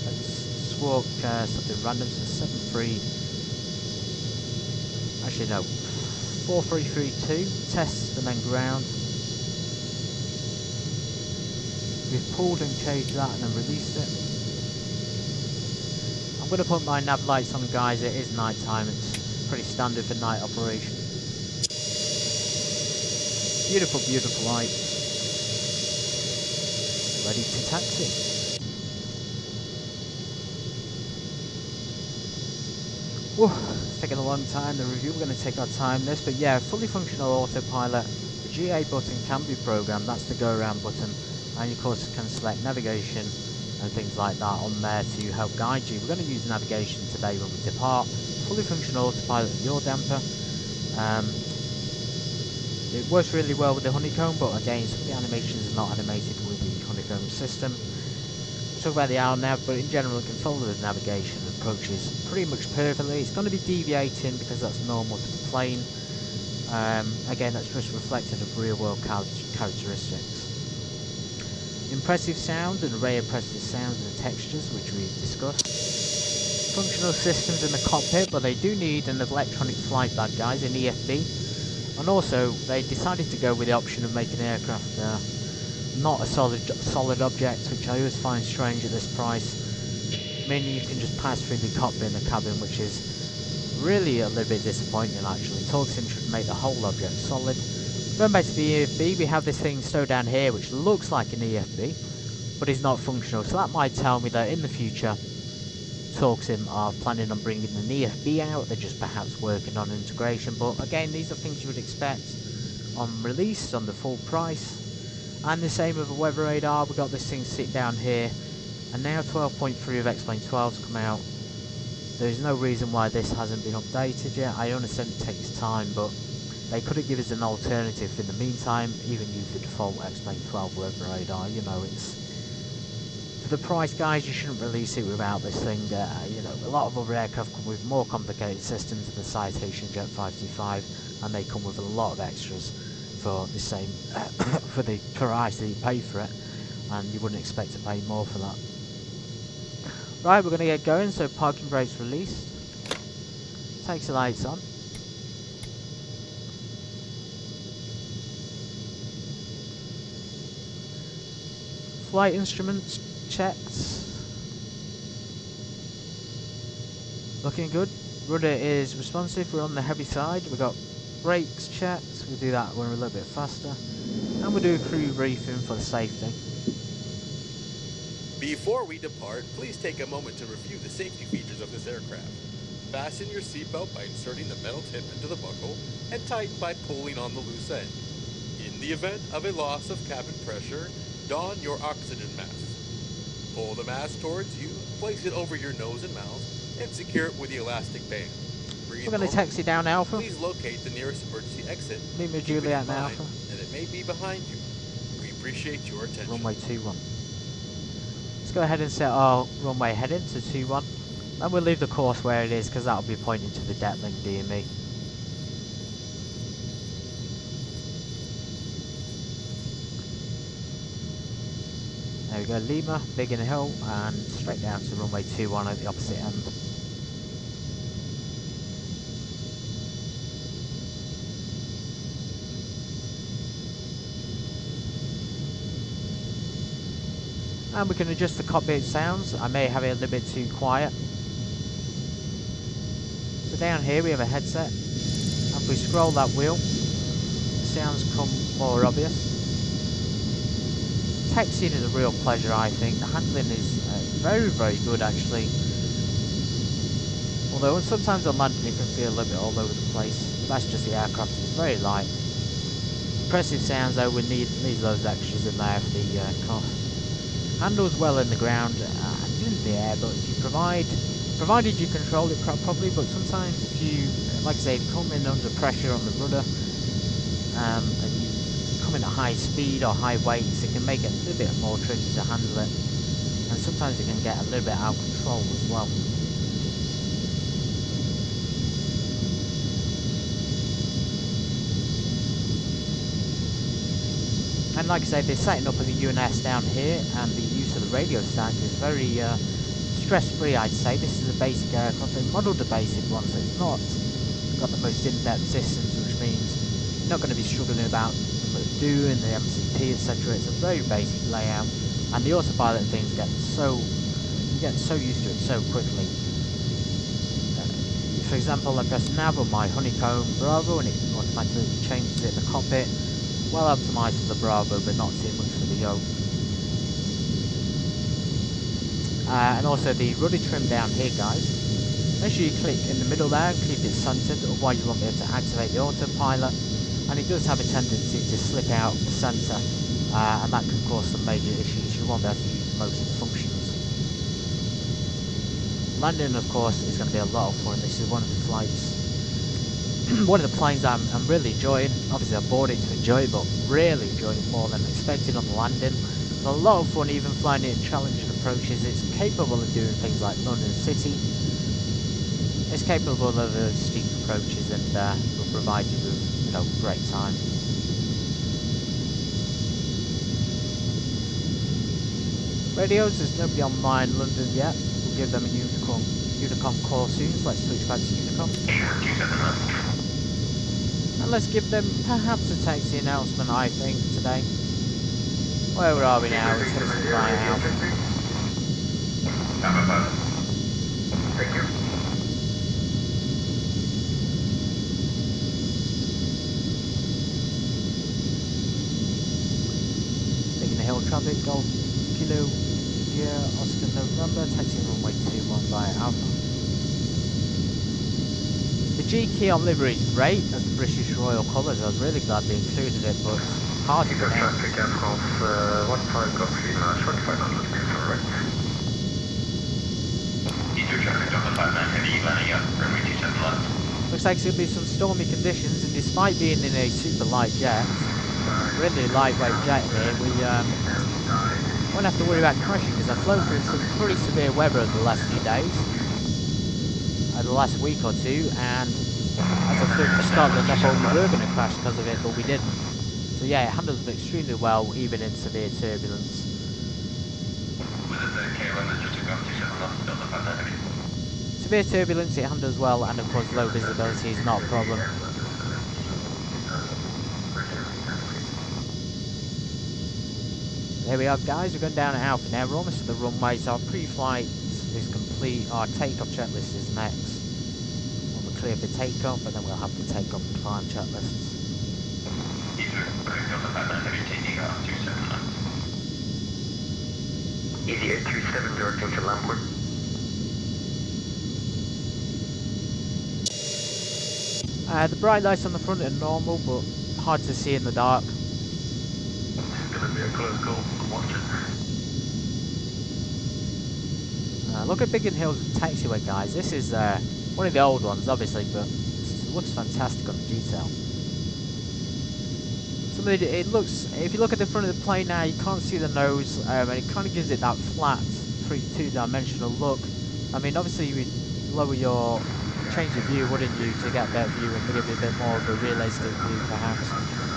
Let's walk something random. So 73. Actually no. 4332. Test and then ground. We've pulled and caged that and then released it. I'm going to put my nav lights on, guys. It is night time. It's pretty standard for night operation. Beautiful, beautiful lights. Ready to taxi. Whew, it's taking a long time, the review. We're going to take our time this, but yeah, fully functional autopilot. The GA button can be programmed. That's the go around button. And of course you can select navigation and things like that on there to help guide you. We're going to use navigation today when we depart. Fully functional autopilot with yaw damper. It works really well with the honeycomb, but again, some of the animations are not animated with the honeycomb system. We'll talk about the hour nav, but in general it can follow the navigation and approaches pretty much perfectly. It's going to be deviating because that's normal to the plane. Again, that's just reflective of real world characteristics. Impressive sound and array of impressive sounds and textures, which we've discussed. Functional systems in the cockpit, but they do need an electronic flight bag, guys, an EFB. And also, they decided to go with the option of making the aircraft not a solid object, which I always find strange at this price. Meaning you can just pass through the cockpit and the cabin, which is really a little bit disappointing actually. TorqueSim should make the whole object solid. Going back to the EFB, we have this thing stowed down here which looks like an EFB, but is not functional. So that might tell me that in the future, TorqueSim are planning on bringing an EFB out. They're just perhaps working on integration. But again, these are things you would expect on release, on the full price. And the same with a weather radar. We've got this thing sit down here. And now 12.3 of X-Plane 12's come out. There's no reason why this hasn't been updated yet. I understand it takes time, but they could have given us an alternative in the meantime. Even use the default X-Plane 12 weather radar. You know, it's for the price, guys. You shouldn't release it without this thing. You know, a lot of other aircraft come with more complicated systems than the CitationJet 525, and they come with a lot of extras. for the same for the price that you pay for it, and you wouldn't expect to pay more for that. Right, we're going to get going. So parking brakes released. Takes the lights on. Flight instruments checked. Looking good. Rudder is responsive. We're on the heavy side. We've got brakes checked. We'll do that when we're a little bit faster. And we'll do a crew briefing for the safety. Before we depart, please take a moment to review the safety features of this aircraft. Fasten your seatbelt by inserting the metal tip into the buckle and tighten by pulling on the loose end. In the event of a loss of cabin pressure, don your oxygen mask. Pull the mask towards you, place it over your nose and mouth, and secure it with the elastic band. Breathe We're going to taxi down Alpha. Please locate the nearest emergency exit. Lima Juliet and Alpha. And it may be behind you. We appreciate your attention. Runway 21. Let's go ahead and set our runway heading to 21. And we'll leave the course where it is because that'll be pointing to the Detlink DME. There we go, Lima, big in the hill, and straight down to runway 21 at the opposite end. And we can adjust the cockpit sounds. I may have it a little bit too quiet. So down here we have a headset. And if we scroll that wheel, the sounds come more obvious. Taxiing is a real pleasure, I think. The handling is very, very good, actually. Although sometimes on landing it can feel a little bit all over the place. But that's just the aircraft. It's very light. Impressive sounds, though. We need those extras in there for the cost. Handles well in the ground and in the air, but if you provided you control it properly. But sometimes if you, like I say, if you come in under pressure on the rudder and you come in at high speed or high weights, it can make it a little bit more tricky to handle it, and sometimes it can get a little bit out of control as well. And like I say, they're setting up of the UNS down here, and the use of the radio stack is very stress-free, I'd say. This is a basic aircraft. They modelled a basic one, so it's not got the most in-depth systems, which means you're not going to be struggling about doing the MCP, etc. It's a very basic layout, and the autopilot things you get so used to it so quickly. For example, I press nav on my Honeycomb Bravo, and it automatically changes it in the cockpit. Well optimised for the Bravo, but not too much for the Yo. And also the rudder trim down here, guys. Make sure you click in the middle there, keep it centred, otherwise you won't be able to activate the autopilot. And it does have a tendency to slip out of the centre, and that can cause some major issues. You won't be able to use most of the functions. Landing, of course, is going to be a lot of fun. This is one of the flights. One of the planes I'm really enjoying. Obviously I bought it to enjoy it, but really enjoyed it more than expected on the landing. It's a lot of fun even flying it in challenging approaches. It's capable of doing things like London City. It's capable of steep approaches, and will provide you with, great time. Radios, there's nobody on mine London yet. We'll give them a Unicom call soon, so let's switch back to Unicom. And let's give them perhaps a taxi announcement, I think, today. Where are we now? Let's head to fly out. Thank you. Taking the hill traffic, Golf Kilo, Oscar November, taxiing runway 21 via Alpha. The G key on livery is great as the British Royal Colours. I was really glad they included it, but hard to get out. Traffic at Golf 15 Golf Lima, 2500 meters, alright. E2 traffic Delta 59 heavy landing up, runway 27 left. Looks like there'll be some stormy conditions, and despite being in a super light jet, really lightweight jet here, we won't have to worry about crashing, because I've flown through some pretty severe weather over the last few days, the last week or two, and as I flew at the start of the depot, we were going to crash because of it, but we didn't. So yeah, it handles extremely well even in severe turbulence. With the K11 just took off 27 knots, Delta 59 heavy. Severe turbulence it handles well, and of course low visibility is not a problem. There we are, guys, we're going down at Alpha now. We're almost at the runway, so our pre-flight is complete. Our takeoff checklist is next. And we're clear for takeoff, and then we'll have the takeoff and climb checklists. Heathrow, Delta 59 heavy, taking off 27 knots. Easy 837 directing to landward. The bright lights on the front are normal, but hard to see in the dark. It's gonna be a close call. Watch it. Look at Biggin Hill's taxiway, guys. This is one of the old ones, obviously, but it looks fantastic on the detail. It looks, if you look at the front of the plane now, you can't see the nose, and it kind of gives it that flat, two-dimensional look. I mean, obviously you would lower your change of view, wouldn't you, to get a better view and give it a bit more of a realistic view, perhaps.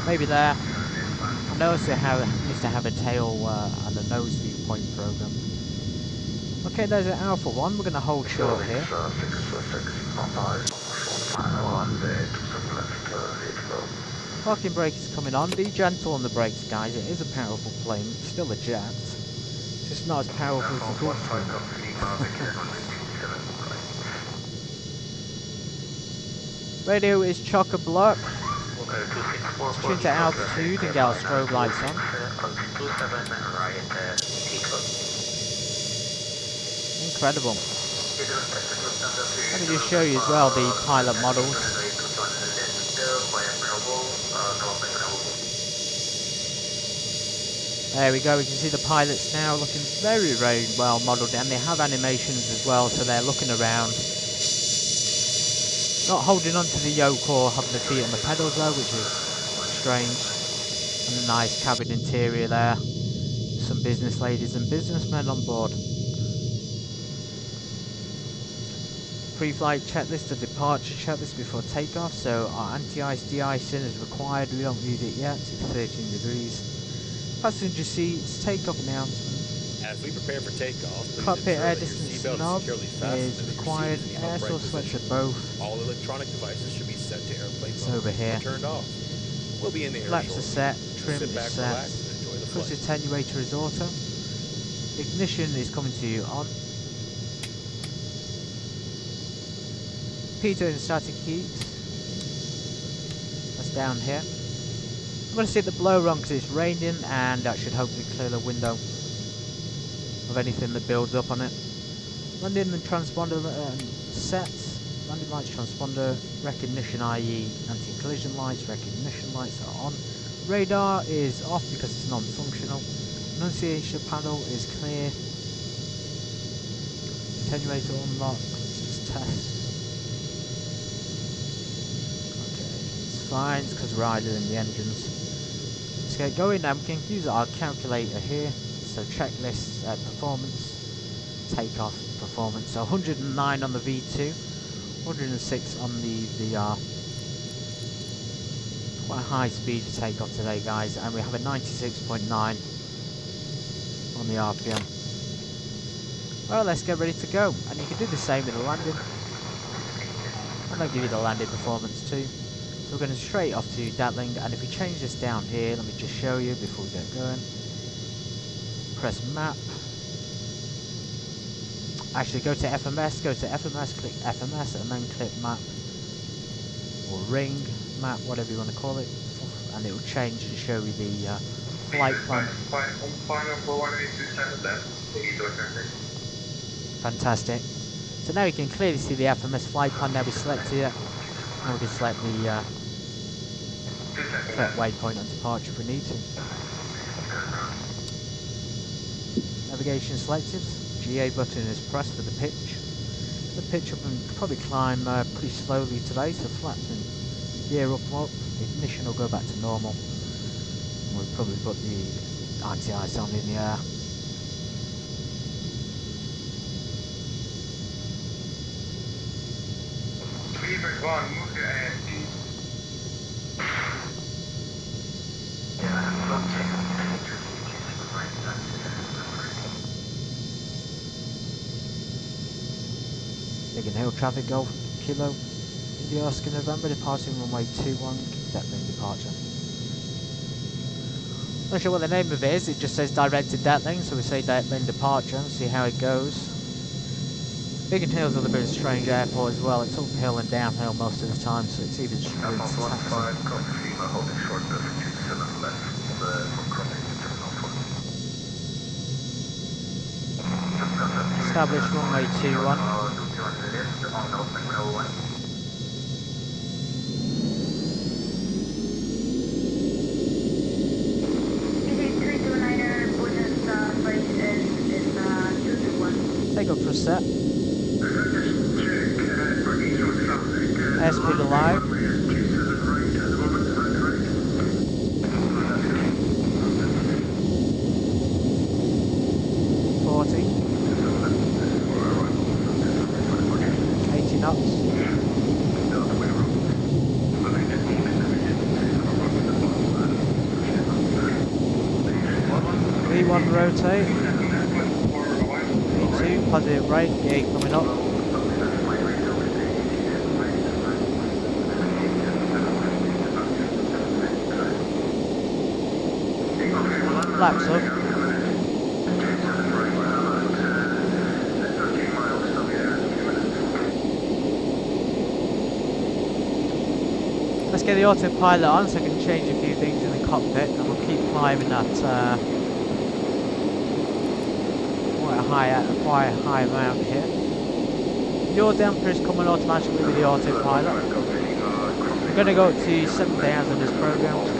Maybe there. I noticed they used to have a tail and a nose viewpoint program. Okay, there's an Alpha 1. We're going to hold short here. Parking brake is coming on. Be gentle on the brakes, guys. It is a powerful plane. It's still a jet. It's just not as powerful as the Gulfstream. Radio is chock-a-block. Let's tune to altitude and get our strobe lights on. Incredible. Let me just show you as well the pilot models. There we go, we can see the pilots now looking very, very well modelled, and they have animations as well, so they're looking around. Not holding onto the yoke or having their feet on the pedals though, which is strange. And a nice cabin interior there. Some business ladies and businessmen on board. Pre-flight checklist, a departure checklist before takeoff. So our anti-ice de-icing is required. We don't need it yet. It's 13 degrees. Passenger seats, takeoff announcement. As we prepare for takeoff, please Cockpit ensure air that your distance seatbelt knob is securely fastened is and that your required. seat is in the Air upright source switch position. at both. All electronic devices should be set to airplane It's mode over here. or turned off. We'll be in the air Flaps are shortly. set, trim Sit is back, set. relax, and enjoy the Thrust flight. attenuator is auto. Ignition is coming to you on. Pitot and static heat. That's down here. I'm going to stick the blower on because it's raining, and that should hopefully clear the window of anything that builds up on it. Landing and transponder set. Landing lights, transponder, recognition, i.e. anti-collision lights, recognition lights are on. Radar is off because it's non-functional. Annunciation panel is clear. Attenuator unlock. Let's just test. Okay, it's fine. It's because we're idling the engines. Let's get going now. We can use our calculator here. So checklist, performance, takeoff, performance. So 109 on the V2, 106 on the VR. Quite a high speed to take off today, guys, and we have a 96.9 on the RPM. Well, let's get ready to go, and you can do the same with the landing. And I'll give you the landing performance too. So we're going straight off to Datling, and if we change this down here, let me just show you before we get going. Press map. Actually, go to FMS, click FMS, and then click map. Or ring, map, whatever you want to call it. And it will change and show you the flight plan. Fantastic. So now you can clearly see the FMS flight plan. Now we selected it. Now we can select the correct waypoint on departure if we need to. Navigation selected. GA button is pressed for the pitch. The pitch up and probably climb pretty slowly today, so flaps and gear up. Ignition will go back to normal. And we'll probably put the anti-ice on in the air. Biggin Hill, traffic Golf, Kilo, India Oscar November, departing runway 21, Detling departure. Not sure what the name of it is, it just says directed Detling, so we say Detling departure and see how it goes. Biggin Hill's a little bit of a strange airport as well, it's uphill and downhill most of the time, so it's even strange to taxi. Holding short of 27 left for crossing to Terminal 4. Establish runway 21. Take up for a set. Airspeed alive. V1 rotate. V2 positive right, gate coming up. Flaps up. Let's get the autopilot on so I can change a few things in the cockpit, and we'll keep climbing that quite a high amount here. Your damper is coming automatically with the autopilot. We're going to go up to 7,000 as programmed.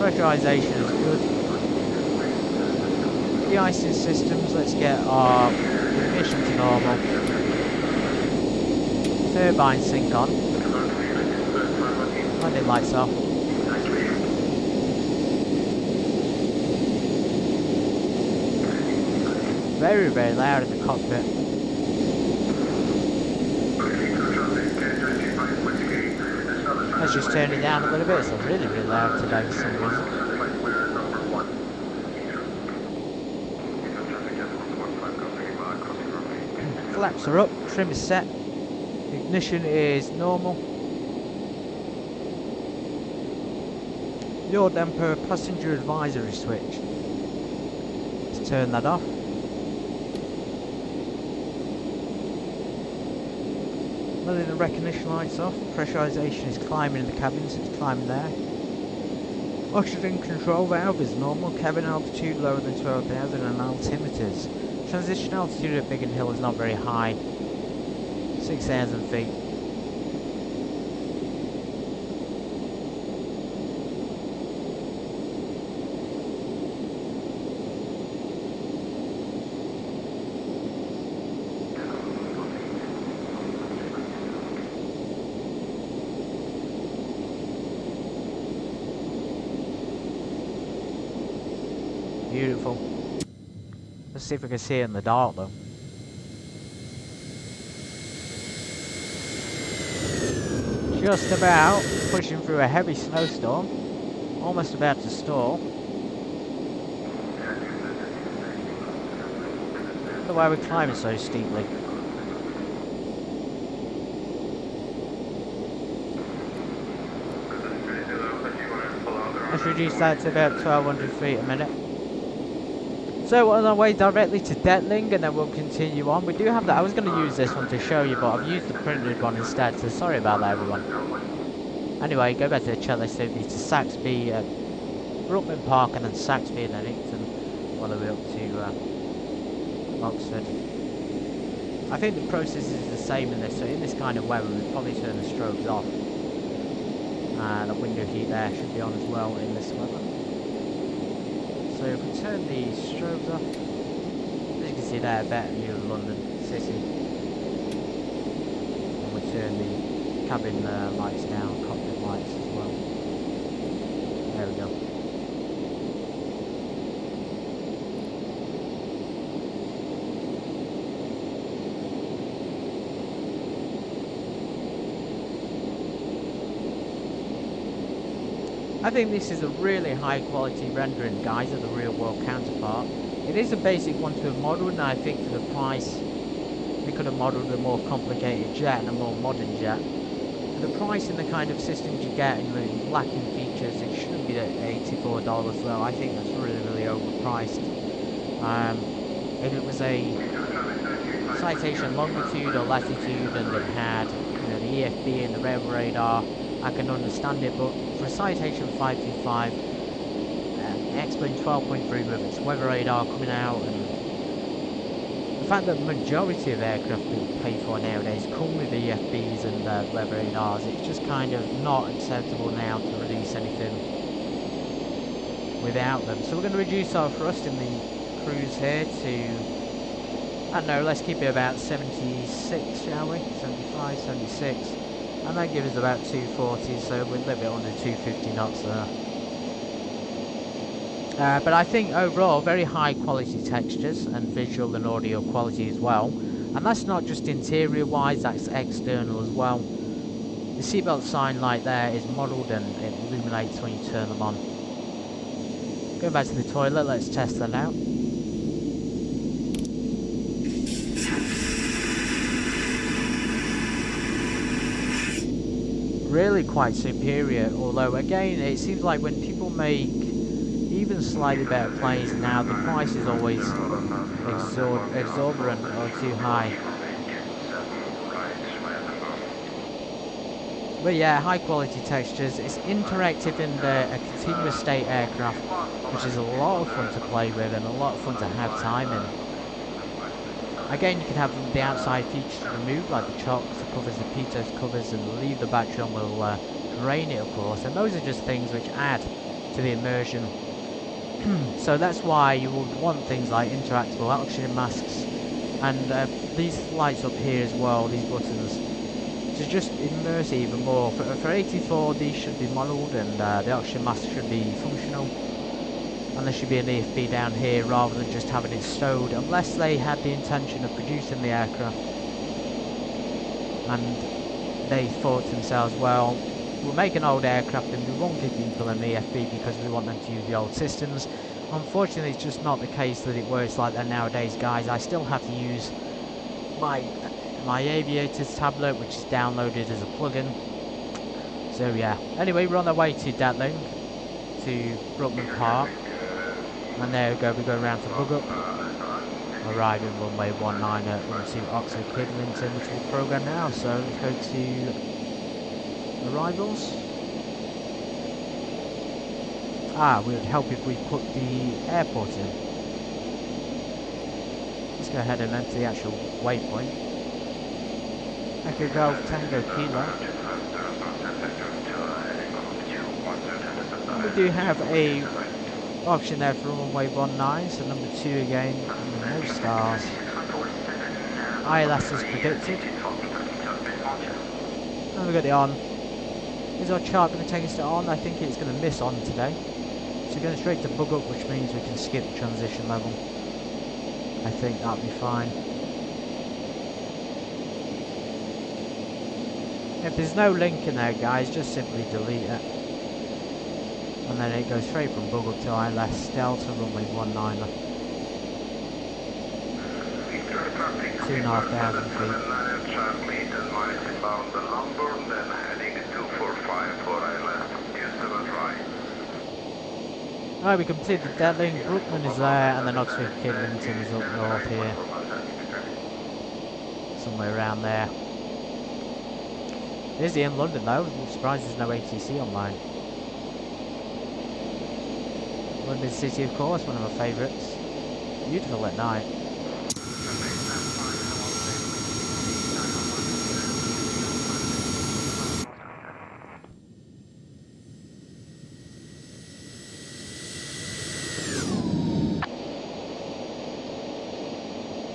Pressurization is good. De-icing systems, let's get our ignition to normal. Turbine sync on. Landing lights off. Very, very loud in the cockpit. Let's just turn it down a little bit. It's really, really loud today for some reason. Flaps are up, trim is set. Ignition is normal. Yaw damper passenger advisory switch. Let's turn that off. Letting the recognition lights off. Pressurization is climbing in the cabin, so it's climbing there. Oxygen control valve is normal. Cabin altitude lower than 12,000 and altimeters. Transition altitude at Biggin Hill is not very high. 6,000 feet. Beautiful. Let's see if we can see it in the dark though. Just about pushing through a heavy snowstorm. Almost about to stall. Look why we're climbing so steeply. Let's reduce that to about 1,200 feet a minute. So on our way directly to Detling, and then we'll continue on. We do have that. I was going to use this one to show you, but I've used the printed one instead, so sorry about that, everyone. Anyway, go back to the checklist. It'll be to Saxby, Brookman Park, and then Saxby, and then Icton, all the way up to Oxford. I think the process is the same in this. So in this kind of weather, we'd probably turn the strobes off. And the window heat there should be on as well in this weather. So if we turn the strobes off, as you can see there, a better view of London City. And we turn the cabin lights down, cockpit lights as well. There we go. I think this is a really high quality rendering, guys, of the real world counterpart. It is a basic one to have modelled, and I think for the price they could have modelled a more complicated jet and a more modern jet. For the price and the kind of systems you get and the lacking features, it shouldn't be at $84 though. I think that's really, really overpriced. If it was a citation longitude or latitude and it had, you know, the EFB and the rail radar, I can understand it, but for a citation 525, X-Plane 12.3 with its weather radar coming out, and the fact that the majority of aircraft we pay for nowadays come with EFBs and weather radars, it's just kind of not acceptable now to release anything without them. So we're going to reduce our thrust in the cruise here to, I don't know, let's keep it about 76, shall we? 75, 76. And that gives us about 240, so we're a little bit under 250 knots there. But I think overall, very high quality textures and visual and audio quality as well. And that's not just interior wise, that's external as well. The seatbelt sign light there is modelled and it illuminates when you turn them on. Going back to the toilet, let's test that out. Really quite superior, although again it seems like when people make even slightly better planes now, the price is always exorbitant or too high. But yeah, high quality textures. It's interactive in a continuous state aircraft, which is a lot of fun to play with and a lot of fun to have time in. Again, you can have the outside features removed, like the chocks, the covers, the pitot covers, and leave the battery on will drain it, of course. And those are just things which add to the immersion. So that's why you would want things like interactable oxygen masks and these lights up here as well, these buttons, to just immerse it even more. For 84, these should be modelled and the oxygen mask should be functional. And there should be an EFB down here rather than just having it stowed, unless they had the intention of producing the aircraft and they thought to themselves, well, we'll make an old aircraft and we won't give people an EFB because we want them to use the old systems. Unfortunately, it's just not the case that it works like that nowadays, guys. I still have to use my Aviator's tablet, which is downloaded as a plugin. So yeah, anyway, we're on our way to Datling, to Brookman Park, and there we go, we're going around to Bugup, arriving runway 19 into Oxford Kidlington, which we'll program now. So let's go to arrivals. We would help if we put the airport in. Let's go ahead and enter the actual waypoint. Echo Golf Tango Kilo. And we do have a option there for runway 19, so number 2 again, no stars. ILS is predicted. And we've got the on. Is our chart going to take us to on? I think it's going to miss on today. So we're going straight to bug up, which means we can skip the transition level. I think that'll be fine. If there's no link in there, guys, just simply delete it. And then it goes straight from bug up to ILS Delta runway 19. 2,500 feet. Right, we completed Datling, Brookman is there, and then Oxford Kidlington is up north here. Somewhere around there. There's the in London though, I'm surprised there's no ATC online. London City, of course, one of my favourites. Beautiful at night.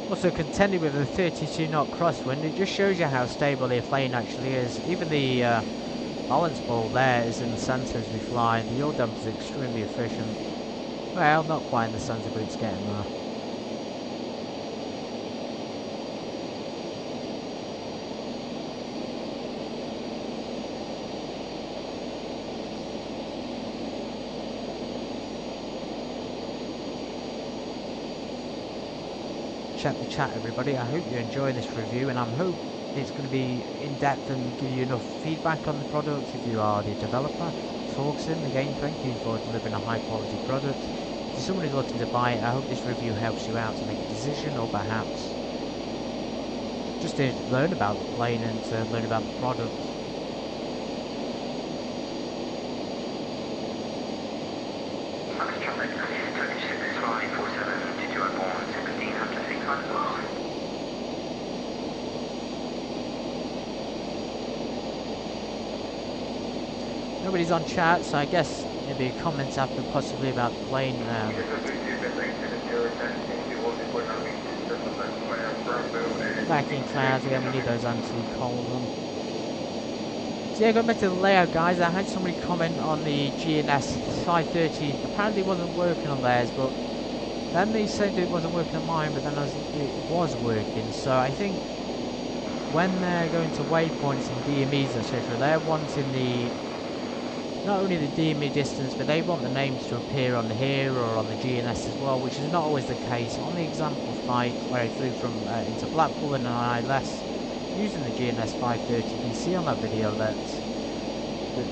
Also contending with a 32 knot crosswind, it just shows you how stable the plane actually is. Even the balance ball there is in the centre as we fly. The yaw dump is extremely efficient. Well, not quite in the centre, but it's getting there. check the chat, everybody. I hope you enjoy this review, and I hope it's going to be in-depth and give you enough feedback on the product if you are the developer. TorqueSim, again, thank you for delivering a high-quality product. If you're someone who's looking to buy it, I hope this review helps you out to make a decision, or perhaps just to learn about the plane and to learn about the product. Max traffic, 36-547, did you airborne 1600 feet high plus? Nobody's on chat, so I guess maybe comments after possibly about the plane. Back in clouds, yeah, we need those anti-cold on. So yeah, going back to the layout, guys, I had somebody comment on the GNS 530. Apparently it wasn't working on theirs, but then they said it wasn't working on mine, but then it was working. So I think when they're going to waypoints and DMEs, etc., they're wanting not only the DME distance, but they want the names to appear on here or on the GNS as well, which is not always the case. On the example flight where I flew from into Blackpool in an ILS using the GNS 530, you can see on that video that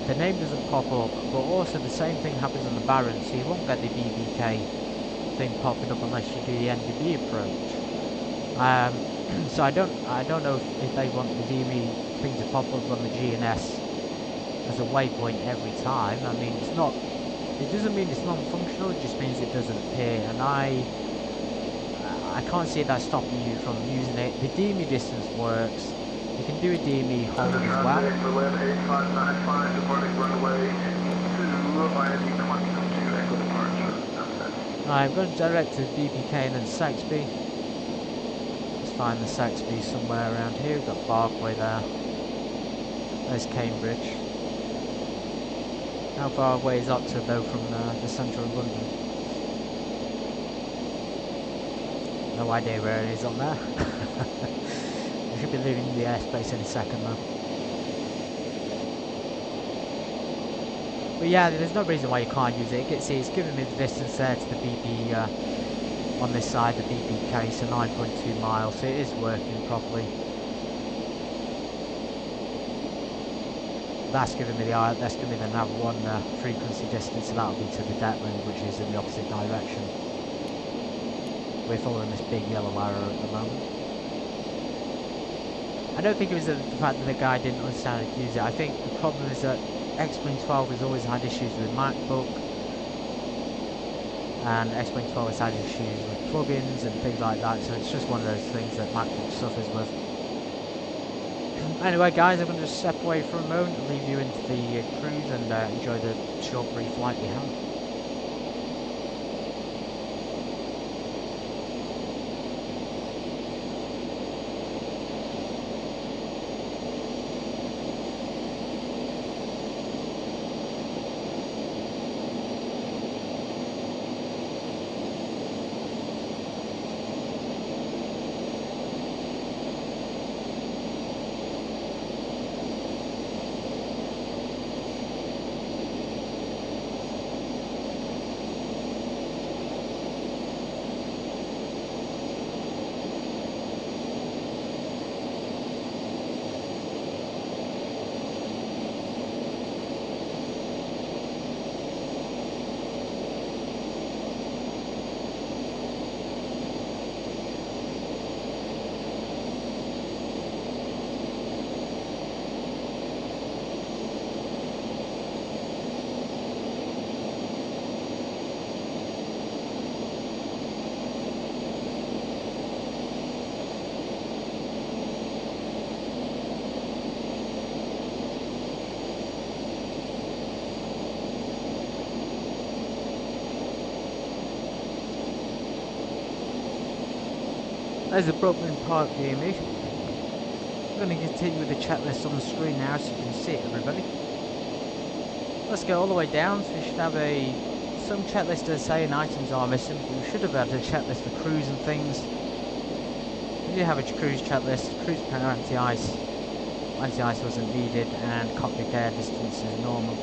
the name doesn't pop up, but also the same thing happens on the Barren, so you won't get the BBK thing popping up unless you do the NDB approach. So I don't know if they want the DME thing to pop up on the GNS as a waypoint every time. I mean, it doesn't mean it's non-functional, it just means it doesn't appear, and I can't see that stopping you from using it. The DME distance works. You can do a DME hold as well. I'm going to direct to BPK and then Saxby. Let's find the Saxby somewhere around here. We've got Barkway there. There's Cambridge. How far away is Oxford though from the centre of London? No idea where it is on there. We should be leaving the airspace any second though. But yeah, there's no reason why you can't use it. It's giving me the distance there to the BP on this side, the BPK, so 9.2 miles, so it is working properly. That's giving me the nav1 frequency distance, so that'll be to the Detland, which is in the opposite direction. We're following this big yellow arrow at the moment. I don't think it was the fact that the guy didn't understand how to use it. I think the problem is that X-Wing 12 has always had issues with MacBook, and X-Wing 12 has had issues with plugins and things like that, so it's just one of those things that MacBook suffers with. Anyway guys, I'm going to just step away for a moment and leave you into the cruise and enjoy the short brief flight we have. There's the Brooklyn Park DME. I'm going to continue with the checklist on the screen now so you can see it, everybody. Let's go all the way down, so we should have some checklist as saying items are missing, but we should have had a checklist for cruise and things. We do have a cruise checklist, cruise power anti-ice. Anti-ice wasn't needed, and cockpit air distance is normal.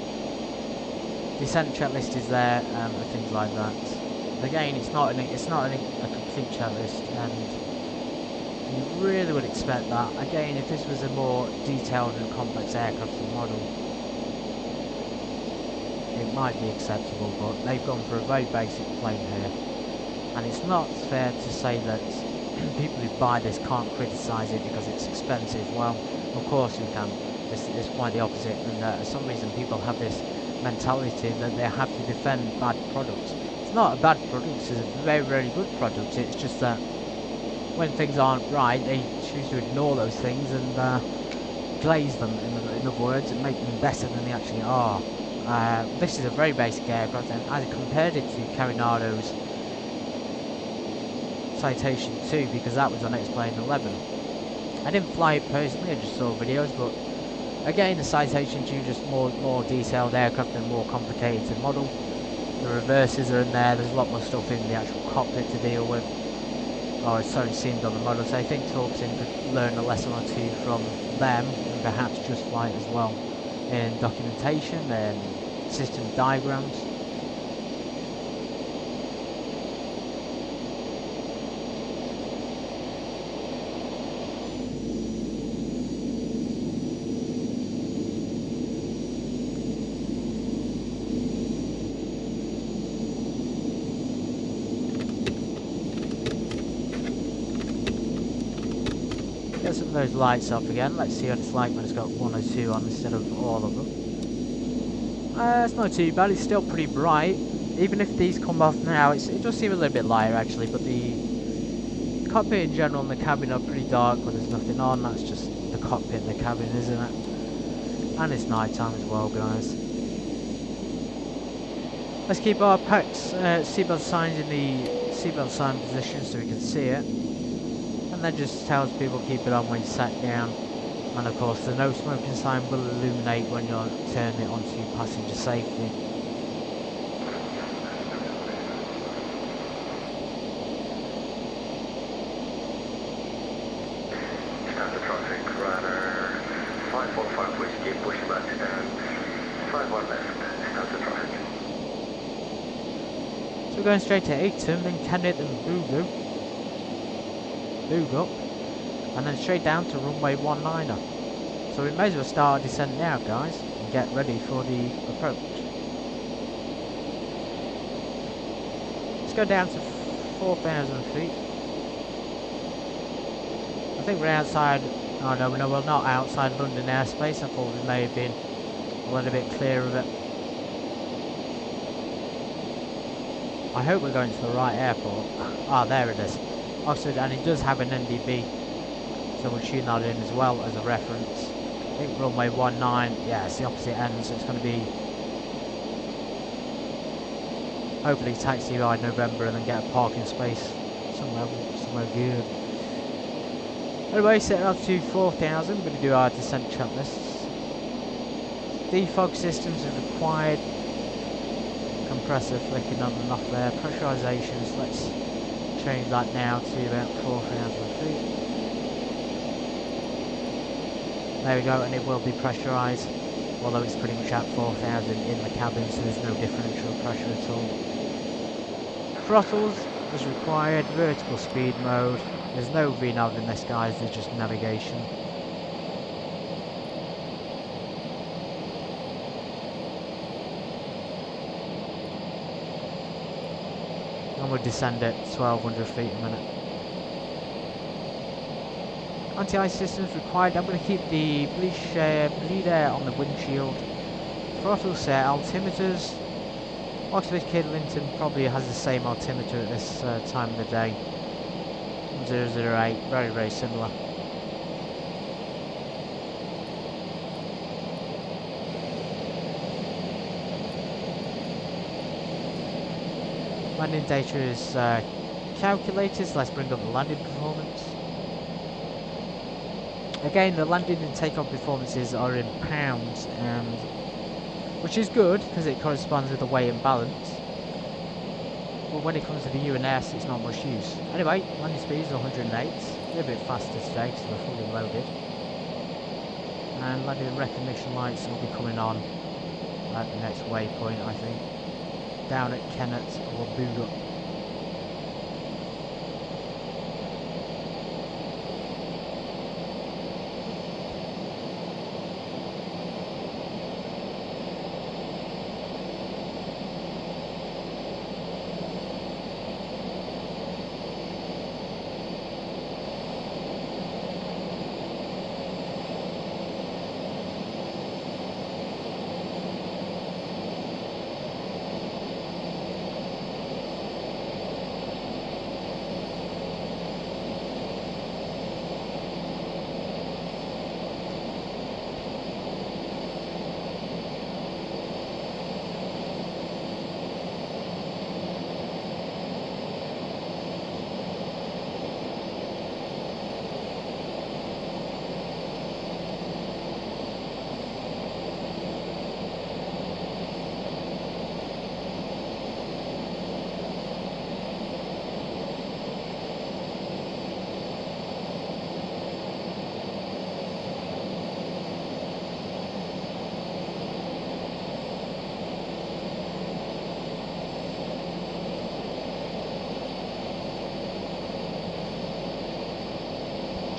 Descent checklist is there, and things like that. Again, it's not a complete checklist, and You really would expect that. Again, if this was a more detailed and complex aircraft model, it might be acceptable, but they've gone for a very basic plane here. And it's not fair to say that people who buy this can't criticise it because it's expensive. Well, of course we can. It's quite the opposite, and for some reason people have this mentality that they have to defend bad products. It's not a bad product, it's a very, very good product. It's just that when things aren't right, they choose to ignore those things and glaze them, in other words, and make them better than they actually are. This is a very basic aircraft, and I compared it to Carinado's Citation 2 because that was on X-Plane 11. I didn't fly it personally, I just saw videos, but again, the Citation 2 just more detailed aircraft and more complicated model. The reverses are in there, there's a lot more stuff in the actual cockpit to deal with. Oh, it's certainly seemed on the model, so I think TorqueSim could learn a lesson or two from them, and perhaps just fly it as well in documentation and system diagrams. Get some of those lights off again. Let's see what it's like when it's got 1 or 2 on instead of all of them. It's not too bad, it's still pretty bright. Even if these come off now, it does seem a little bit lighter actually, but the cockpit in general and the cabin are pretty dark when there's nothing on. That's just the cockpit and the cabin, isn't it? And it's night time as well, guys. Let's keep our packs, seatbelt signs in the seatbelt sign position so we can see it. And that just tells people keep it on when you sat down. And of course the no smoking sign will illuminate when you're turning it onto passenger safety. Standard traffic, radar 545 whiskey, push back and 51 left, standard traffic. So we're going straight to 8-turn, then Kenneth and Boog up, and then straight down to runway 19er. So we may as well start our descent now, guys, and get ready for the approach. Let's go down to 4,000 feet. I think we're outside. Oh no, we're not outside London airspace. I thought we may have been a little bit clear of it. I hope we're going to the right airport. Ah, there it is. Oxford, and it does have an NDB, so we'll tune that in as well as a reference. I think runway 19, yeah, it's the opposite end, so it's going to be hopefully taxi ride November and then get a parking space somewhere good. Anyway, set altitude 4,000, we're going to do our descent checklists. Defog systems are required. Compressor flicking on and off there. Pressurizations, let's change that now to about 4,000 feet. There we go, and it will be pressurized, although it's pretty much at 4,000 in the cabin, so there's no differential pressure at all. Throttles as required, vertical speed mode. There's no VNAV in this, guys, there's just navigation. And we'll descend at 1,200 feet a minute. Anti-ice systems required. I'm going to keep the bleed air on the windshield. Throttle set, altimeters. Oxford Kidlington probably has the same altimeter at this time of the day. 008, very, very similar. Landing data is calculated, so let's bring up the landing performance. Again, the landing and takeoff performances are in pounds, and which is good because it corresponds with the weight and balance. But when it comes to the UNS, it's not much use. Anyway, landing speed is 108, a little bit faster today because we're fully loaded. And landing recognition lights will be coming on at the next waypoint, I think. Down at Kennett or Boog up.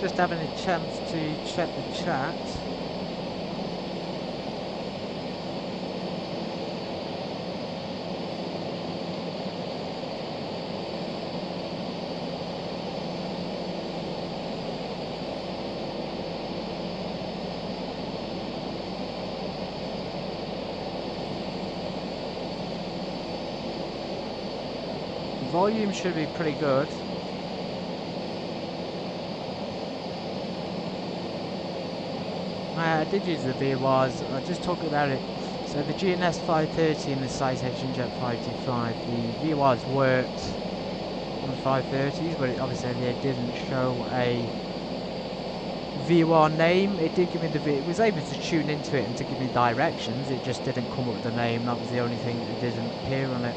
just having a chance to check the chat. Volume should be pretty good. I did use the VORs, I just talked about it. So the GNS 530 and the CitationJet 525, the VORs worked on the 530s, but obviously they didn't show a VOR name. It did give me it was able to tune into it and to give me directions, it just didn't come up with the name. That was the only thing that didn't appear on it.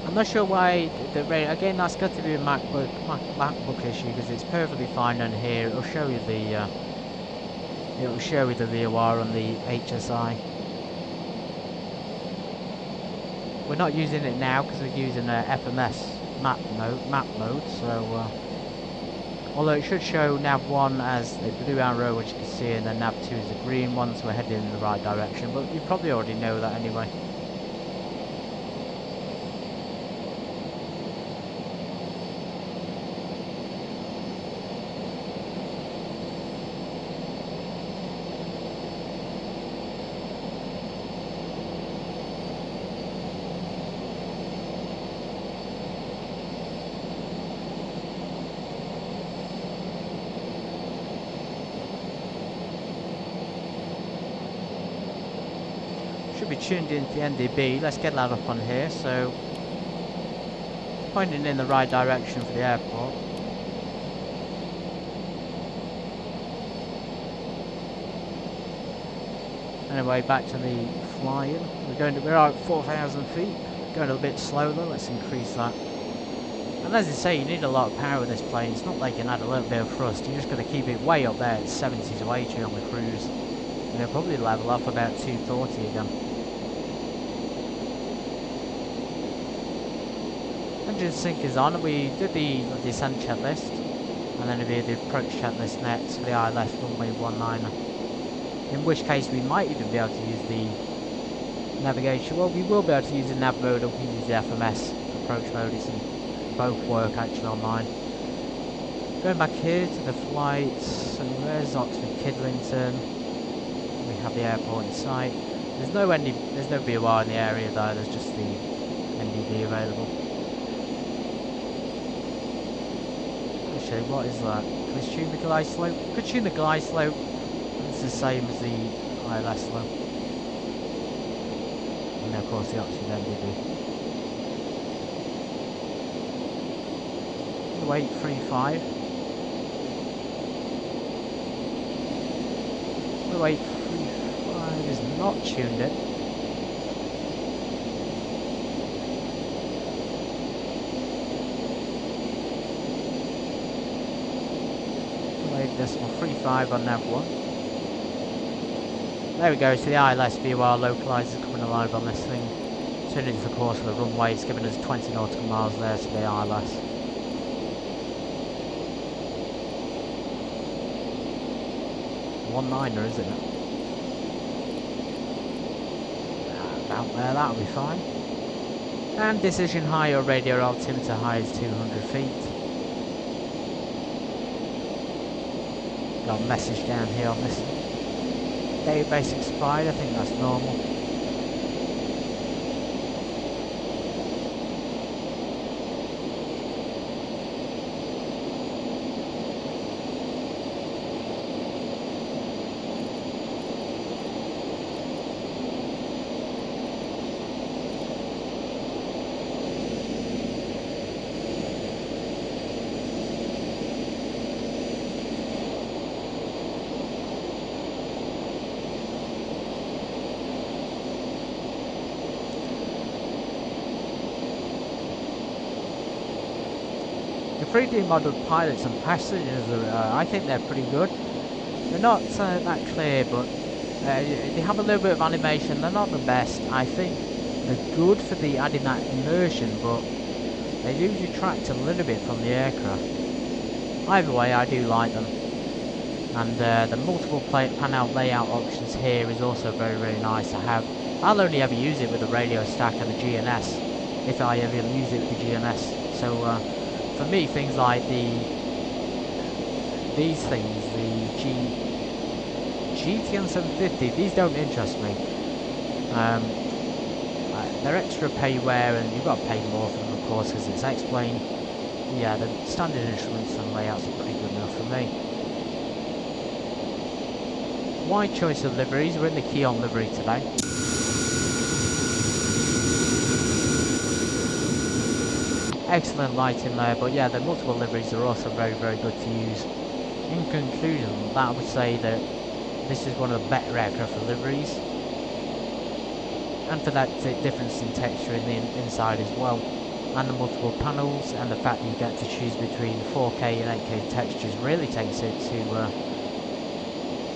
I'm not sure why the rate. Again, that's got to be a MacBook issue because it's perfectly fine on here. It'll show you the VOR on the HSI. We're not using it now because we're using FMS map mode. So although it should show nav 1 as a blue arrow, which you can see, and then nav 2 is a green one, so we're heading in the right direction. But you probably already know that anyway. Should be tuned into the NDB. Let's get that up on here. So pointing in the right direction for the airport. Anyway, back to the flying. We're out at 4,000 feet. Going a little bit slower. Let's increase that. And as I say, you need a lot of power with this plane. It's not like you can add a little bit of thrust. You just got to keep it way up there at 70 to 80 on the cruise. And it'll probably level off about 240 again. Engine sync is on. We did the descent checklist, and then we did the approach checklist next for the ILS runway 19. In which case we might even be able to use the navigation. Well, we will be able to use the nav mode, or we can use the FMS approach mode. Both work actually online. Going back here to the flights. So there's Oxford Kidlington. We have the airport in sight. There's no VOR in the area though. There's just the NDB available. Actually, what is that? Can we tune the glide slope? We could tune the glide slope. It's the same as the ILS slope. And then of course the Oxford NDB. Weight 35. The weight 35 is not tuned in. Weight decimal 35 on nav 1. There we go, so the ILS VOR localizer coming alive on this thing. Turning into the course of the runway, it's giving us 20 nautical miles there to the ILS. 19er, isn't it? About there, that'll be fine. And decision high or radio altimeter high is 200 feet. Got a message down here on this database expired. I think that's normal. The 3D modelled pilots and passengers, I think they're pretty good. They're not that clear, but They have a little bit of animation. They're not the best. I think they're good for the adding that immersion, but they do detract a little bit from the aircraft. Either way, I do like them. And the multiple panel layout options here is also very, very nice to have. I'll only ever use it with the radio stack and the GNS, if I ever use it with the GNS. So for me, things like these things, the GTN 750, these don't interest me. They're extra payware, and you've got to pay more for them, of course, because it's X-plane. Yeah, the standard instruments and layouts are pretty good enough for me. Wide choice of liveries. We're in the Keon livery today. Excellent lighting there, but yeah, the multiple liveries are also very, very good to use. In conclusion, I would say that this is one of the better aircraft for liveries, and for that difference in texture in the inside as well, and the multiple panels, and the fact that you get to choose between 4K and 8K textures really takes it to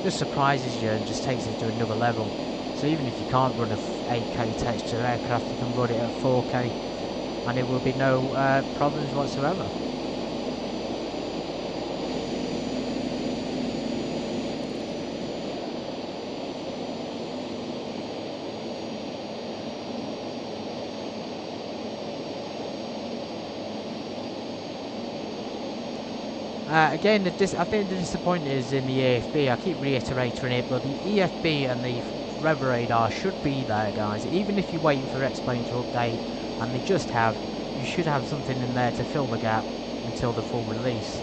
just surprises you and just takes it to another level. So even if you can't run a 8K texture aircraft, you can run it at 4K and it will be no problems whatsoever. Again, I think the disappointment is in the EFB. I keep reiterating it, but the EFB and the Rev Radar should be there, guys. Even if you're waiting for X-plane to update, and they just have, you should have something in there to fill the gap until the full release.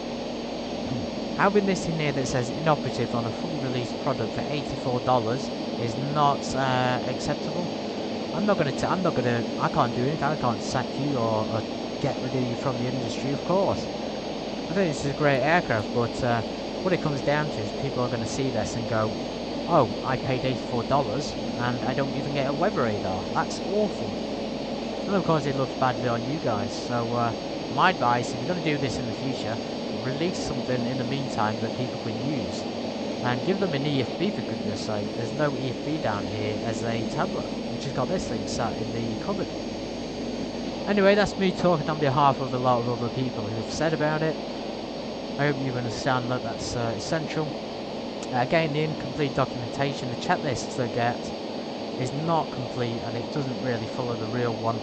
Having this in here that says inoperative on a full release product for $84 is not acceptable. I can't do it. I can't sack you or get rid of you from the industry, of course. I think this is a great aircraft, but what it comes down to is people are going to see this and go, oh, I paid $84 and I don't even get a weather radar. That's awful. And of course it looks badly on you guys. So my advice, if you're going to do this in the future, release something in the meantime that people can use. And give them an EFB for goodness sake. There's no EFB down here as a tablet. We've just got this thing sat in the cupboard. Anyway, that's me talking on behalf of a lot of other people who have said about it. I hope you understand that that's essential. Again, the incomplete documentation, the checklist they get is not complete, and it doesn't really follow the real one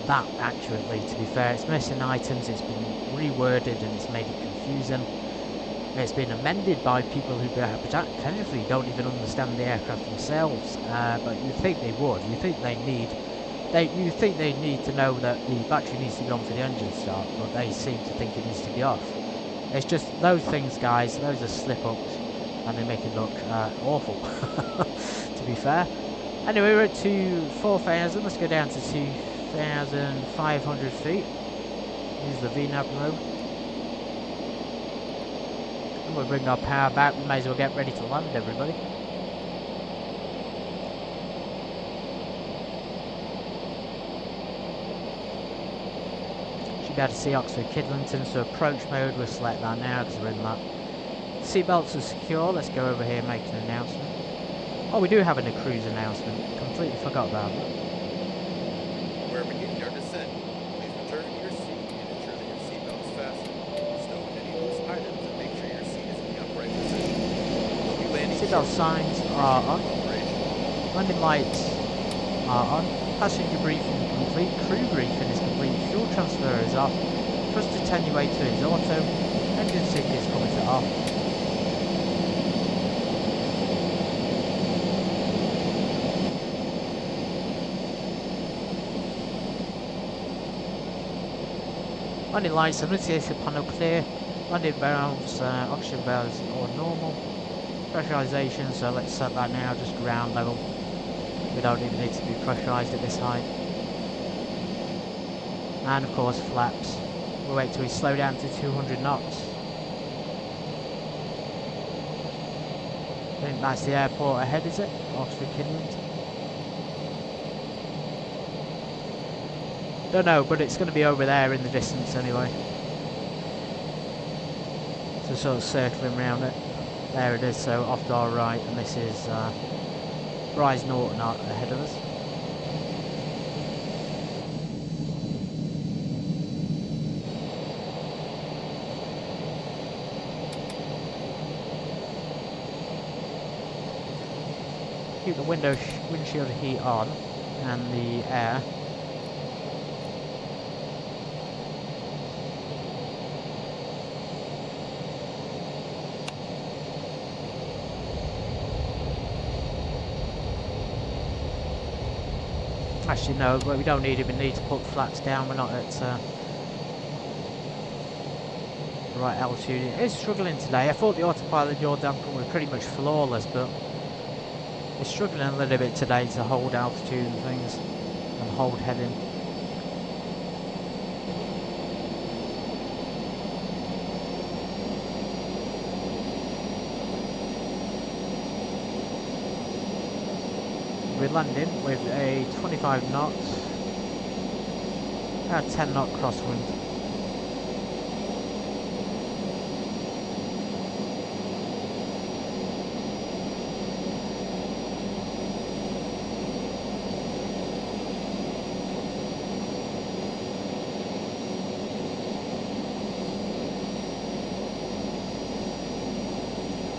that accurately, to be fair. It's missing items, it's been reworded, and it's made it confusing. It's been amended by people who potentially don't even understand the aircraft themselves, but you'd think they would. You think they need to know that the battery needs to be on for the engine start, but they seem to think it needs to be off. It's just those things, guys, those are slip-ups, and they make it look awful, to be fair. Anyway, we're at 4,000, let's go down to 2,500 feet. Use the VNAV mode. And we'll bring our power back, we may as well get ready to land, everybody. Be able to see Oxford Kidlington, so approach mode, we'll select that now because we're in that. Seatbelts are secure. Let's go over here and make an announcement. Oh, we do have a cruise announcement. Completely forgot about that. We're beginning our descent. Please return to your seat and ensure that your seatbelt is fastened. Stow any loose items and make sure your seat is in the upright position. We'll be landing. Seatbelt signs are on. Landing lights are on. Passenger briefing complete. Crew briefing is complete. Fuel transfer is off. Thrust attenuator is auto. Engine sync is coming to off. Landing lights, annunciation panel clear. Landing valves, oxygen valves are normal. Pressurization, so let's set that now, just ground level. We don't even need to be pressurized at this height. And of course flaps. We'll wait till we slow down to 200 knots. I think that's the airport ahead, is it? Oxford Kidlington. Don't know, but it's going to be over there in the distance anyway. So sort of circling around it. There it is, so off to our right, and this is Rise Norton ahead of us. Keep the windshield heat on and the air. Actually no, but we don't need it, we need to put flaps down, we're not at the right altitude. It is struggling today. I thought the autopilot yaw damper was pretty much flawless, but it's struggling a little bit today to hold altitude and things, and hold heading. We're landing with a 25 knots, about 10 knot crosswind.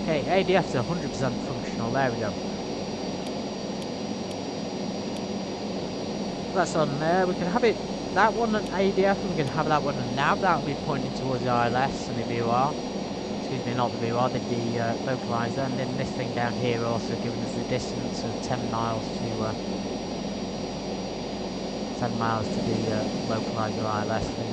Okay, ADF's 100% functional, there we go. That's on there. We can have it, that one at ADF, and we can have that one at nav. That'll be pointing towards the ILS and the VOR. Excuse me, not the VOR, the localizer. And then this thing down here also giving us the distance of 10 miles to the localizer ILS thing.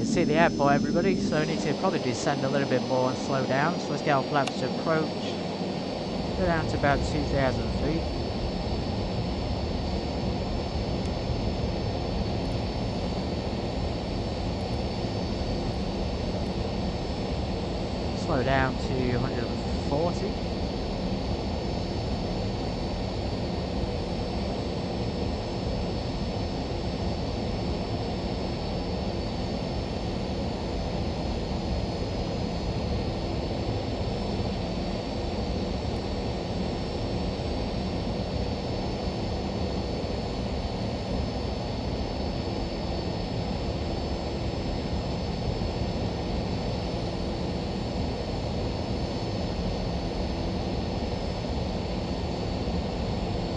See the airport, everybody, so we need to probably descend a little bit more and slow down. So let's get our flaps to approach, go down to about 2,000 feet. Slow down to 140.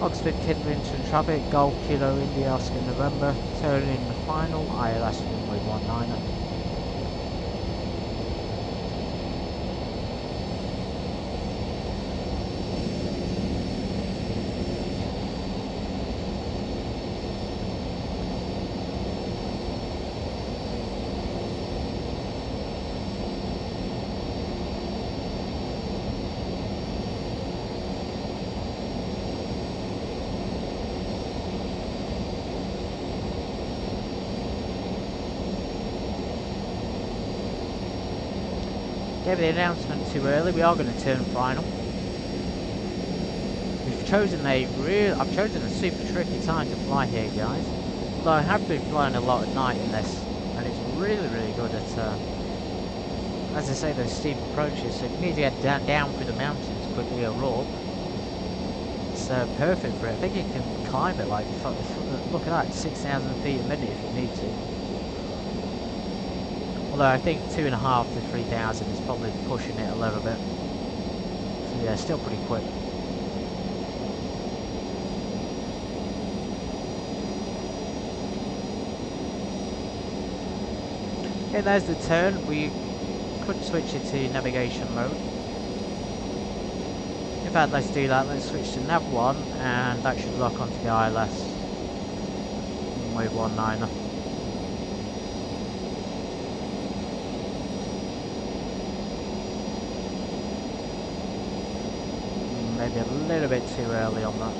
Oxford Kidlington traffic, Golf Kilo India Oscar November, turning final, ILS runway 19. Gave the announcement too early. We are going to turn final. I've chosen a super tricky time to fly here, guys. Although I have been flying a lot at night in this, and it's really good at, as I say, those steep approaches. So if you need to get down through the mountains quickly or up, it's perfect for it. I think you can climb it like, look at that, 6,000 feet a minute if you need to. Although I think 2,500 to 3,000 is probably pushing it a little bit. So yeah, still pretty quick. Okay, there's the turn. We could switch it to navigation mode. In fact, let's do that. Let's switch to nav 1, and that should lock onto the ILS. Runway 19. maybe a little bit too early on that.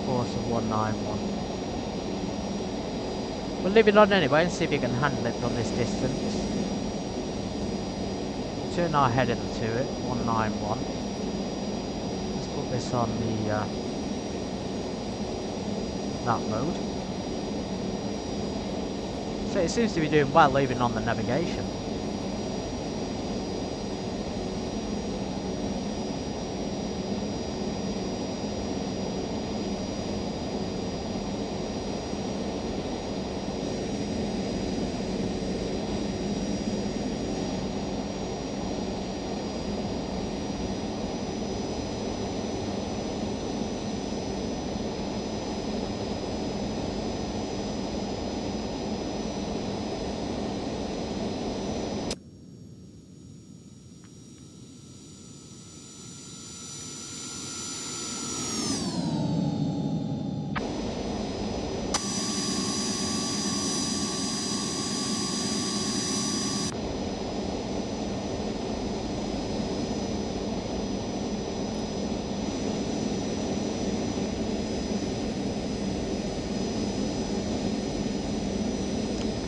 Course of 191. We'll leave it on anyway and see if you can handle it from this distance. Turn our header to it, 191. Let's put this on the that mode. So it seems to be doing well even on the navigation.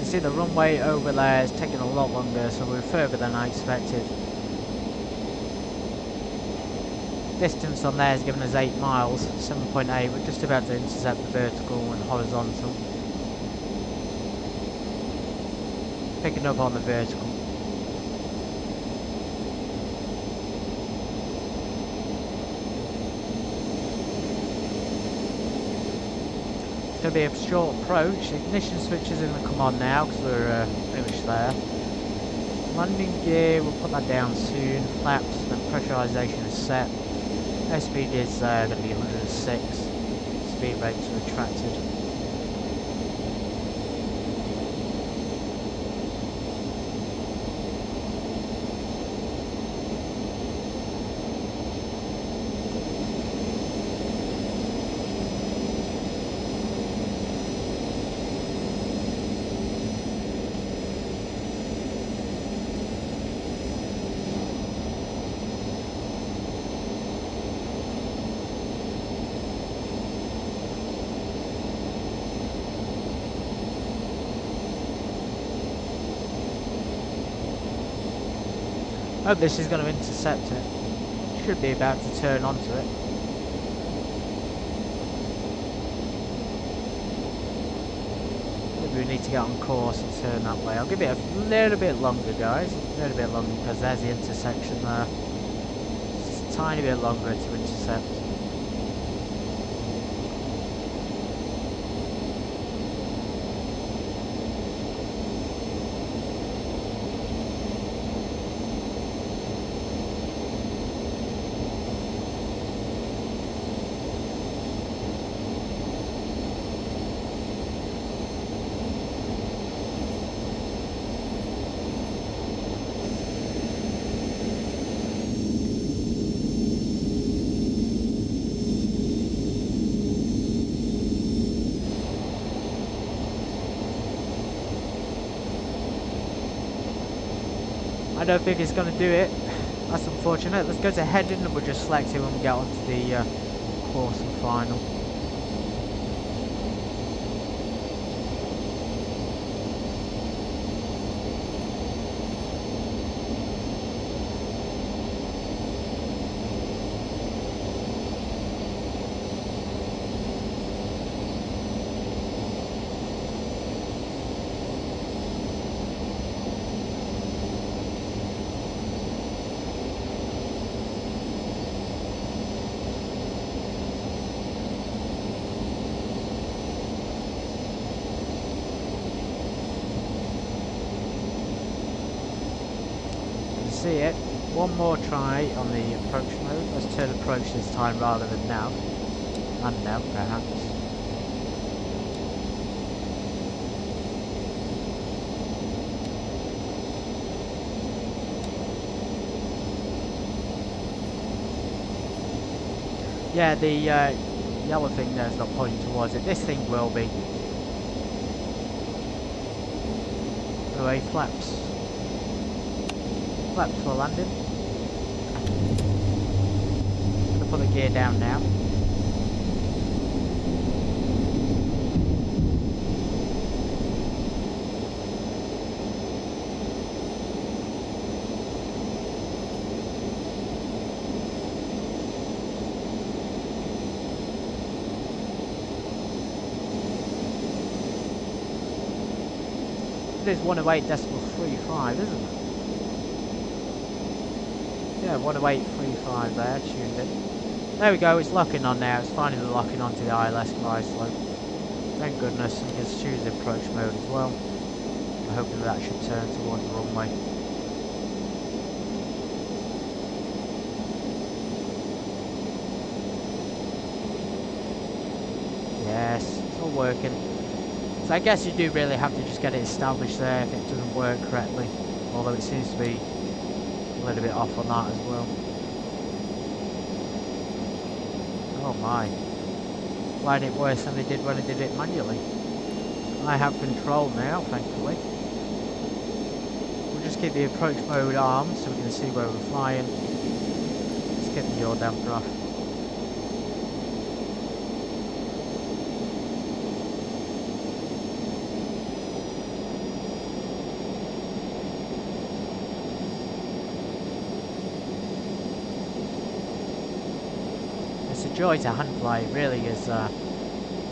See the runway over there is taking a lot longer, so we're further than I expected. Distance on there is giving us 8 miles, 7.8. We're just about to intercept the vertical and horizontal. Picking up on the vertical. It's going to be a short approach. Ignition switches are going to come on now because we're pretty much there. Landing gear, we'll put that down soon. Flaps and pressurization is set. Airspeed is going to be 106. Speed rates are retracted. Hope this is going to intercept it. Should be about to turn onto it. Maybe we need to get on course and turn that way. I'll give it a little bit longer, guys. A little bit longer because there's the intersection there. Just a tiny bit longer to intercept. I don't think it's going to do it. That's unfortunate. Let's go to heading and we'll just select it when we get onto the course and final. See it. One more try on the approach mode. Let's turn approach this time rather than nav. And nav, perhaps. Yeah, the yellow thing there's not pointing towards it. This thing will be. Anyway, flaps. Flaps for landing. Gonna put the gear down now. It is 108.35, isn't it? Yeah, 108.35 there, tuned in. There we go, it's locking on now. It's finally locking onto the ILS glide slope. Thank goodness, you can choose the approach mode as well. I'm hoping that should turn towards the runway. Yes, it's all working. So I guess you do really have to just get it established there if it doesn't work correctly. Although it seems to be a little bit off on that as well. Oh my. Flying it worse than they did when I did it manually. I have control now, thankfully. We'll just keep the approach mode armed so we can see where we're flying. Let's get the yaw damper off. It's a joy to hand fly, it really is. You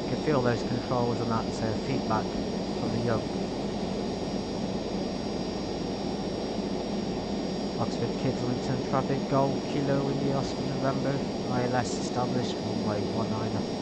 can feel those controls and that feedback from the yoke. Oxford Kidlington traffic Golf Kilo in the Oscar November. ILS established runway 19.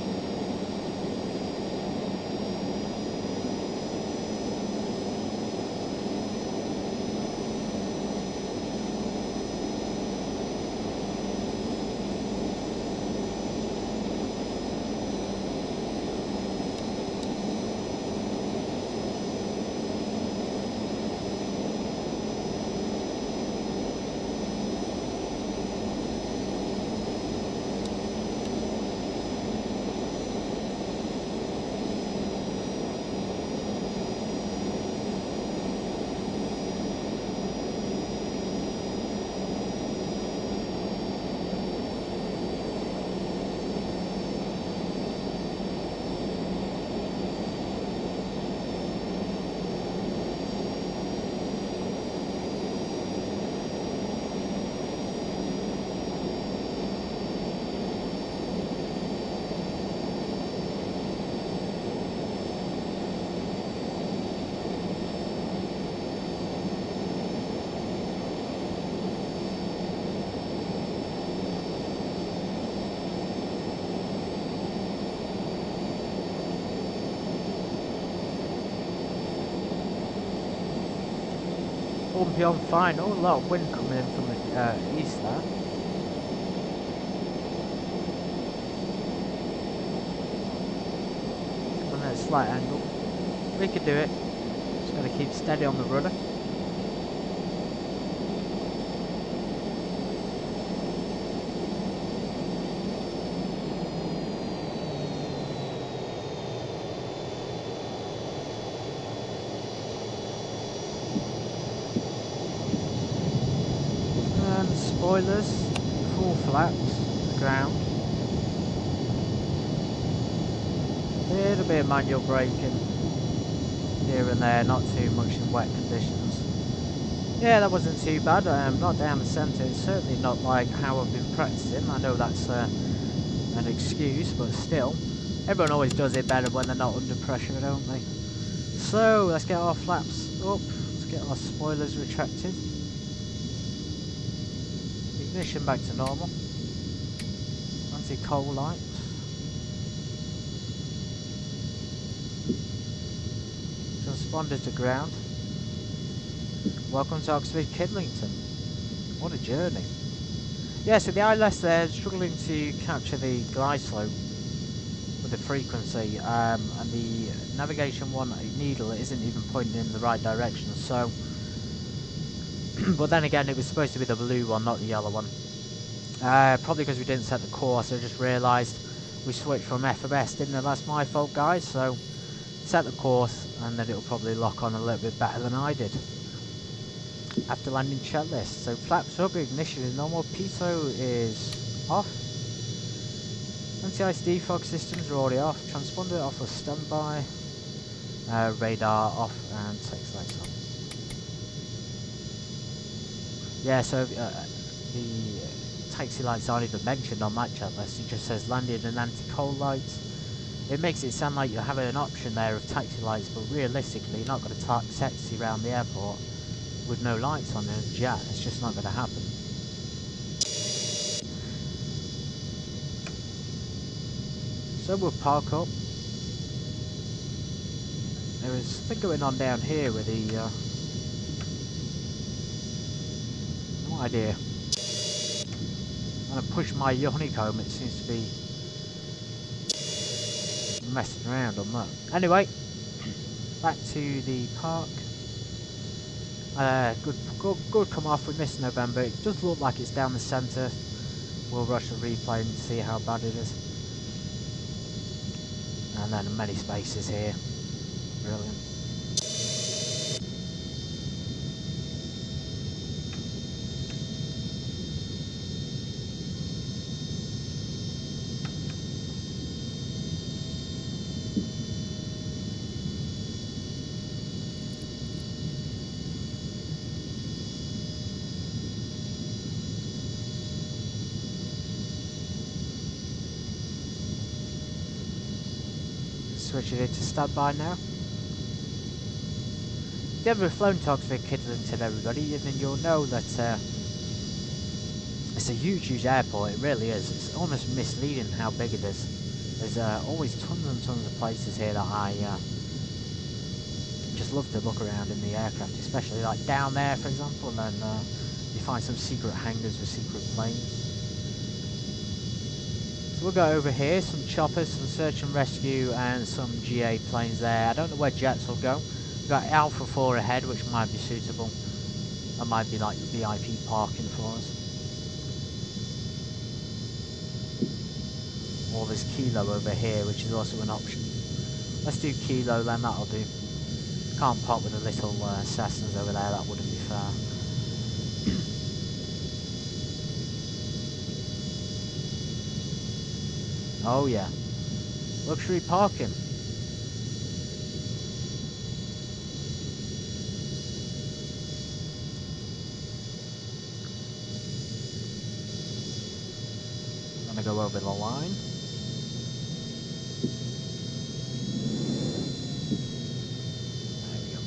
Bumpy on fine. Oh, a lot of wind coming in from the east there. And at a slight angle. We could do it. Just gotta keep steady on the rudder. Spoilers, full flaps, ground. A little bit of manual braking here and there, not too much in wet conditions. Yeah, that wasn't too bad. Not down the centre. It's certainly not like how I've been practicing. I know that's an excuse, but still, everyone always does it better when they're not under pressure, don't they? So let's get our flaps up. Let's get our spoilers retracted. Ignition back to normal. Anti-coal light. Transponder to ground. Welcome to Oxford Kidlington. What a journey. Yeah, so the ILS there is struggling to capture the glide slope with the frequency, and the navigation one needle isn't even pointing in the right direction, so but then again, it was supposed to be the blue one, not the yellow one. Probably because we didn't set the course. I just realised we switched from FMS, didn't it? That's my fault, guys. So set the course, and then it'll probably lock on a little bit better than I did. after landing checklist. So flaps up, ignition is normal, pitot is off. Anti-ice defog systems are already off. Transponder off for standby. Radar off and text lights on. Yeah, so the taxi lights aren't even mentioned on that checklist. It just says landed and anti-coal lights. It makes it sound like you have an option there of taxi lights, but realistically you're not going to taxi around the airport with no lights on in a jet. It's just not going to happen. So we'll park up. There is something going on down here with the no idea. When I push my honeycomb, it seems to be messing around on that. Anyway, back to the park. Good come off. We missed November. It does look like it's down the centre. We'll rush the replay and see how bad it is. And then many spaces here. Brilliant. Switching it to standby now. If you ever flown TorqueSim Citation, everybody, then you'll know that it's a huge airport. It really is. It's almost misleading how big it is. There's always tons and tons of places here that I just love to look around in the aircraft, especially like down there, for example, and then you find some secret hangars with secret planes. We'll go over here, some choppers, some search and rescue, and some GA planes there. I don't know where jets will go. We've got Alpha 4 ahead, which might be suitable. That might be like VIP parking for us. Or there's Kilo over here, which is also an option. Let's do Kilo then, that'll do. Can't park with the little Cessnas over there, that wouldn't be fair. Oh yeah, luxury parking. I'm gonna go over the line. There we go.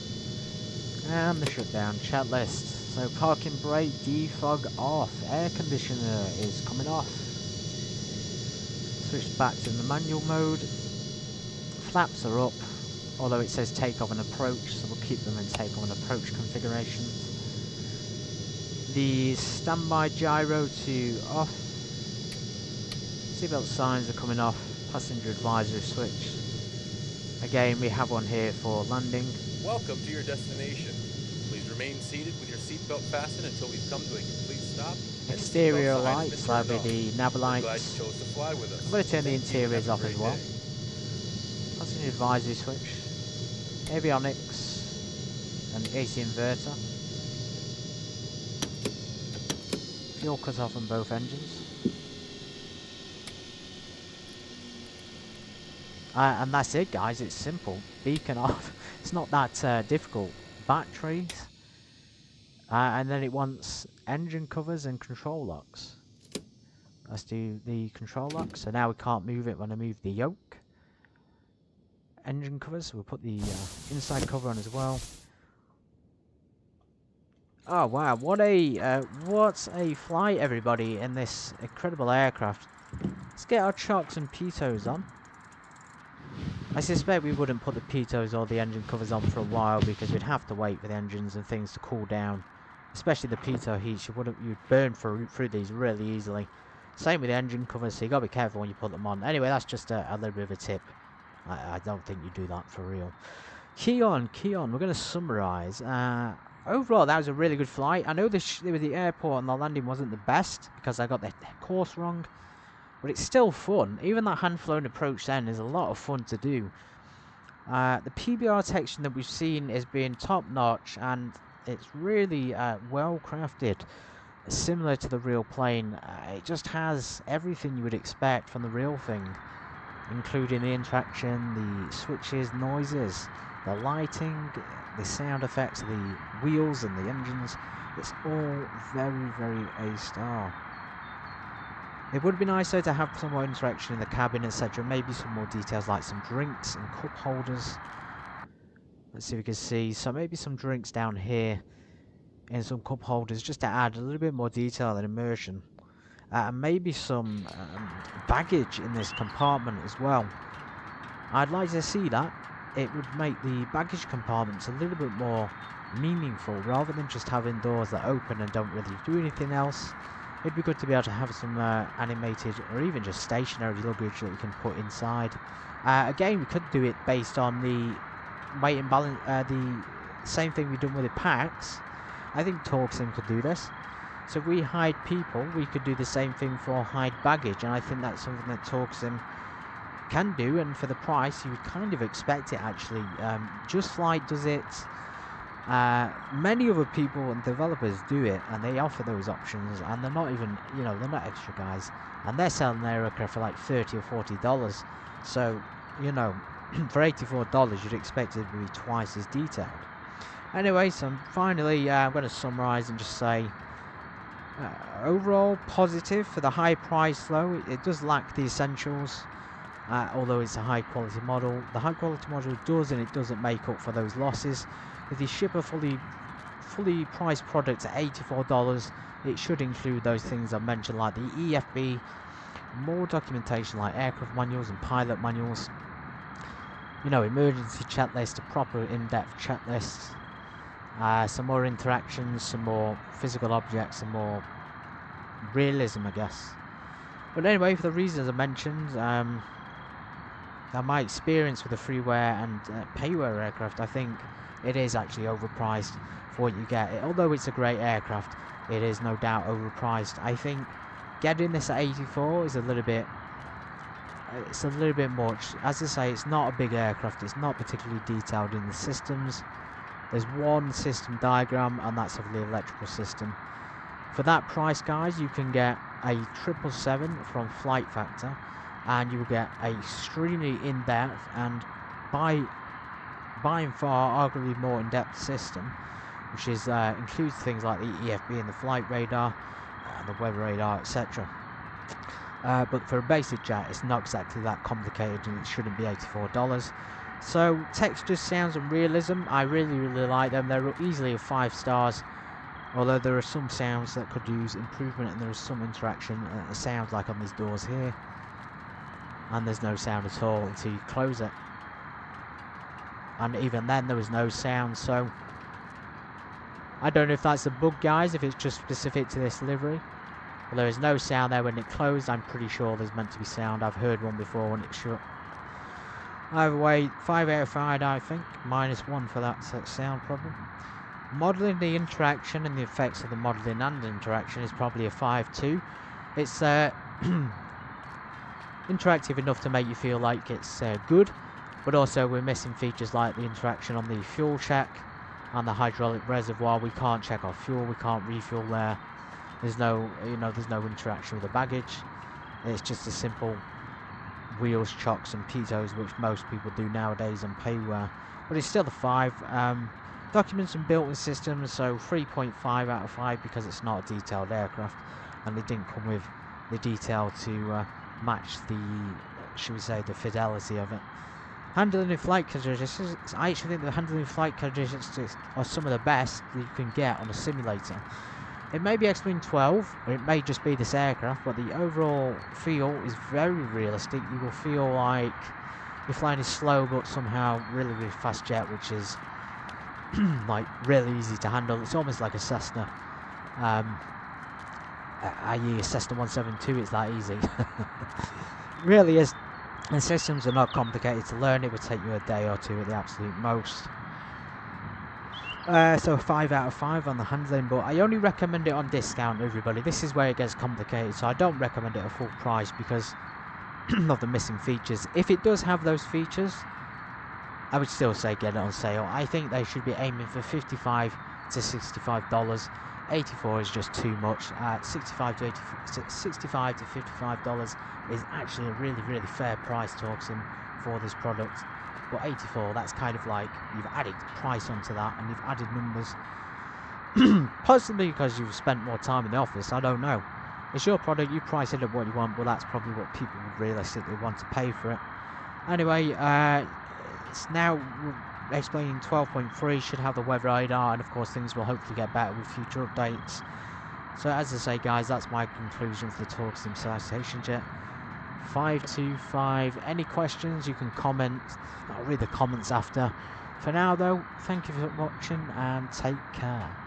And the shutdown chat list. So parking brake defog off. Air conditioner is coming off. Switch back to the manual mode. Flaps are up, although it says takeoff and approach, so we'll keep them in takeoff and approach configurations. The standby gyro to off. Seatbelt signs are coming off. Passenger advisory switch. Again, we have one here for landing. Welcome to your destination. Please remain seated with your seatbelt fastened until we've come to a complete stop. Exterior lights, that'll be the nav Glad lights. you chose to fly with us. I'm going to turn the Thank you. interiors Have a off as great well. day. Passenger advisory switch. Avionics. And the AC inverter. Fuel cut off on both engines. And that's it, guys. It's simple. Beacon off. It's not that difficult. Batteries. And then it wants engine covers and control locks. Let's do the control lock. So now we can't move it when I move the yoke. Engine covers. We'll put the inside cover on as well. Oh wow! What a flight, everybody, in this incredible aircraft. Let's get our chocks and pitots on. I suspect we wouldn't put the pitots or the engine covers on for a while because we'd have to wait for the engines and things to cool down. Especially the pitot heats, you'd burn through these really easily. Same with the engine covers, so you gotta be careful when you put them on. Anyway, that's just a little bit of a tip. I don't think you do that for real. Key on, we're gonna summarise. Overall, that was a really good flight. I know the airport and the landing wasn't the best because I got the course wrong, but it's still fun. Even that hand-flown approach then is a lot of fun to do. The PBR detection that we've seen is being top-notch, and It's really well crafted, similar to the real plane. It just has everything you would expect from the real thing, including the interaction, the switches, noises, the lighting, the sound effects, the wheels and the engines. It's all very, very A-star. It would be nice though to have some more interaction in the cabin, etc. Maybe some more details like some drinks and cup holders. Let's see if we can see. So maybe some drinks down here and some cup holders just to add a little bit more detail and immersion. And maybe some baggage in this compartment as well. I'd like to see that. It would make the baggage compartments a little bit more meaningful rather than just having doors that open and don't really do anything else. It'd be good to be able to have some animated or even just stationary luggage that you can put inside. Again, we could do it based on the weight and balance, the same thing we've done with the packs. I think TorqueSim could do this. So if we hide people, we could do the same thing for hide baggage, and I think that's something that TorqueSim can do, and for the price you would kind of expect it actually. Just Flight does it. Many other people and developers do it, and they offer those options, and they're not even, you know, they're not extra guys, and they're selling their aircraft for like $30 or $40. So, you know, for $84 you'd expect it to be twice as detailed. Anyway, so finally I'm going to summarize and just say overall positive for the high price though. It does lack the essentials, although it's a high quality model. The high quality model does, and it doesn't make up for those losses. If you ship a fully priced product at $84, it should include those things I mentioned, like the EFB, more documentation like aircraft manuals and pilot manuals, you know, emergency checklist, a proper in-depth checklist, some more interactions, some more physical objects, some more realism, I guess. But anyway, for the reasons I mentioned, and my experience with the freeware and payware aircraft, I think it is actually overpriced for what you get. Although it's a great aircraft, it is no doubt overpriced. I think getting this at 84 is a little bit, it's a little bit much. As I say, it's not a big aircraft, it's not particularly detailed in the systems. There's one system diagram, and that's of the electrical system. For that price, guys, you can get a 777 from Flight Factor, and you will get a extremely in-depth and by and far arguably more in-depth system, which is includes things like the EFB and the flight radar, the weather radar, etc. But for a basic jet, it's not exactly that complicated, and it shouldn't be $84. So textures, sounds and realism, I really like them. They're easily 5 stars, although there are some sounds that could use improvement, and there is some interaction. Sounds like on these doors here, and there's no sound at all until you close it, and even then there was no sound. So I don't know if that's a bug, guys, if it's just specific to this livery. Well, there is no sound there when it closed. I'm pretty sure there's meant to be sound. I've heard one before when it shut. Either way, 5 out of 5, I think. -1 for that sound problem. Modelling the interaction and the effects of the modelling and interaction is probably a 5.2. It's interactive enough to make you feel like it's good, but also we're missing features like the interaction on the fuel check and the hydraulic reservoir. We can't check our fuel, we can't refuel there. There's no, there's no interaction with the baggage. It's just a simple wheels, chocks and pitos, which most people do nowadays on payware. But it's still a 5. Documents and built-in systems, so 3.5 out of 5 because it's not a detailed aircraft, and it didn't come with the detail to match the, should we say, the fidelity of it. Handling and flight characteristics, I actually think the handling and flight characteristics are some of the best that you can get on a simulator. It may be X-Wing 12, or it may just be this aircraft, but the overall feel is very realistic. You will feel like you're flying a slow but somehow really, really fast jet, which is like really easy to handle. It's almost like a Cessna, i.e. a Cessna 172. It's that easy. Really is. And systems are not complicated to learn. It would take you a day or two at the absolute most. So 5 out of 5 on the handling, but I only recommend it on discount, everybody. This is where it gets complicated, so I don't recommend it at full price because of the missing features. If it does have those features, I would still say get it on sale. I think they should be aiming for $55, to $65. 84 is just too much. 65 to $55 is actually a really fair price, TorqueSim, for this product. But 84, that's kind of like you've added price onto that, and you've added numbers. Possibly because you've spent more time in the office, I don't know. It's your product, you price it at what you want, but that's probably what people would realistically want to pay for it. Anyway, it's now explaining 12.3, should have the weather radar, and of course things will hopefully get better with future updates. So as I say, guys, that's my conclusion for the TorqueSim CitationJet 525. Any questions, you can comment. I'll read the comments after. For now though, thank you for watching and take care.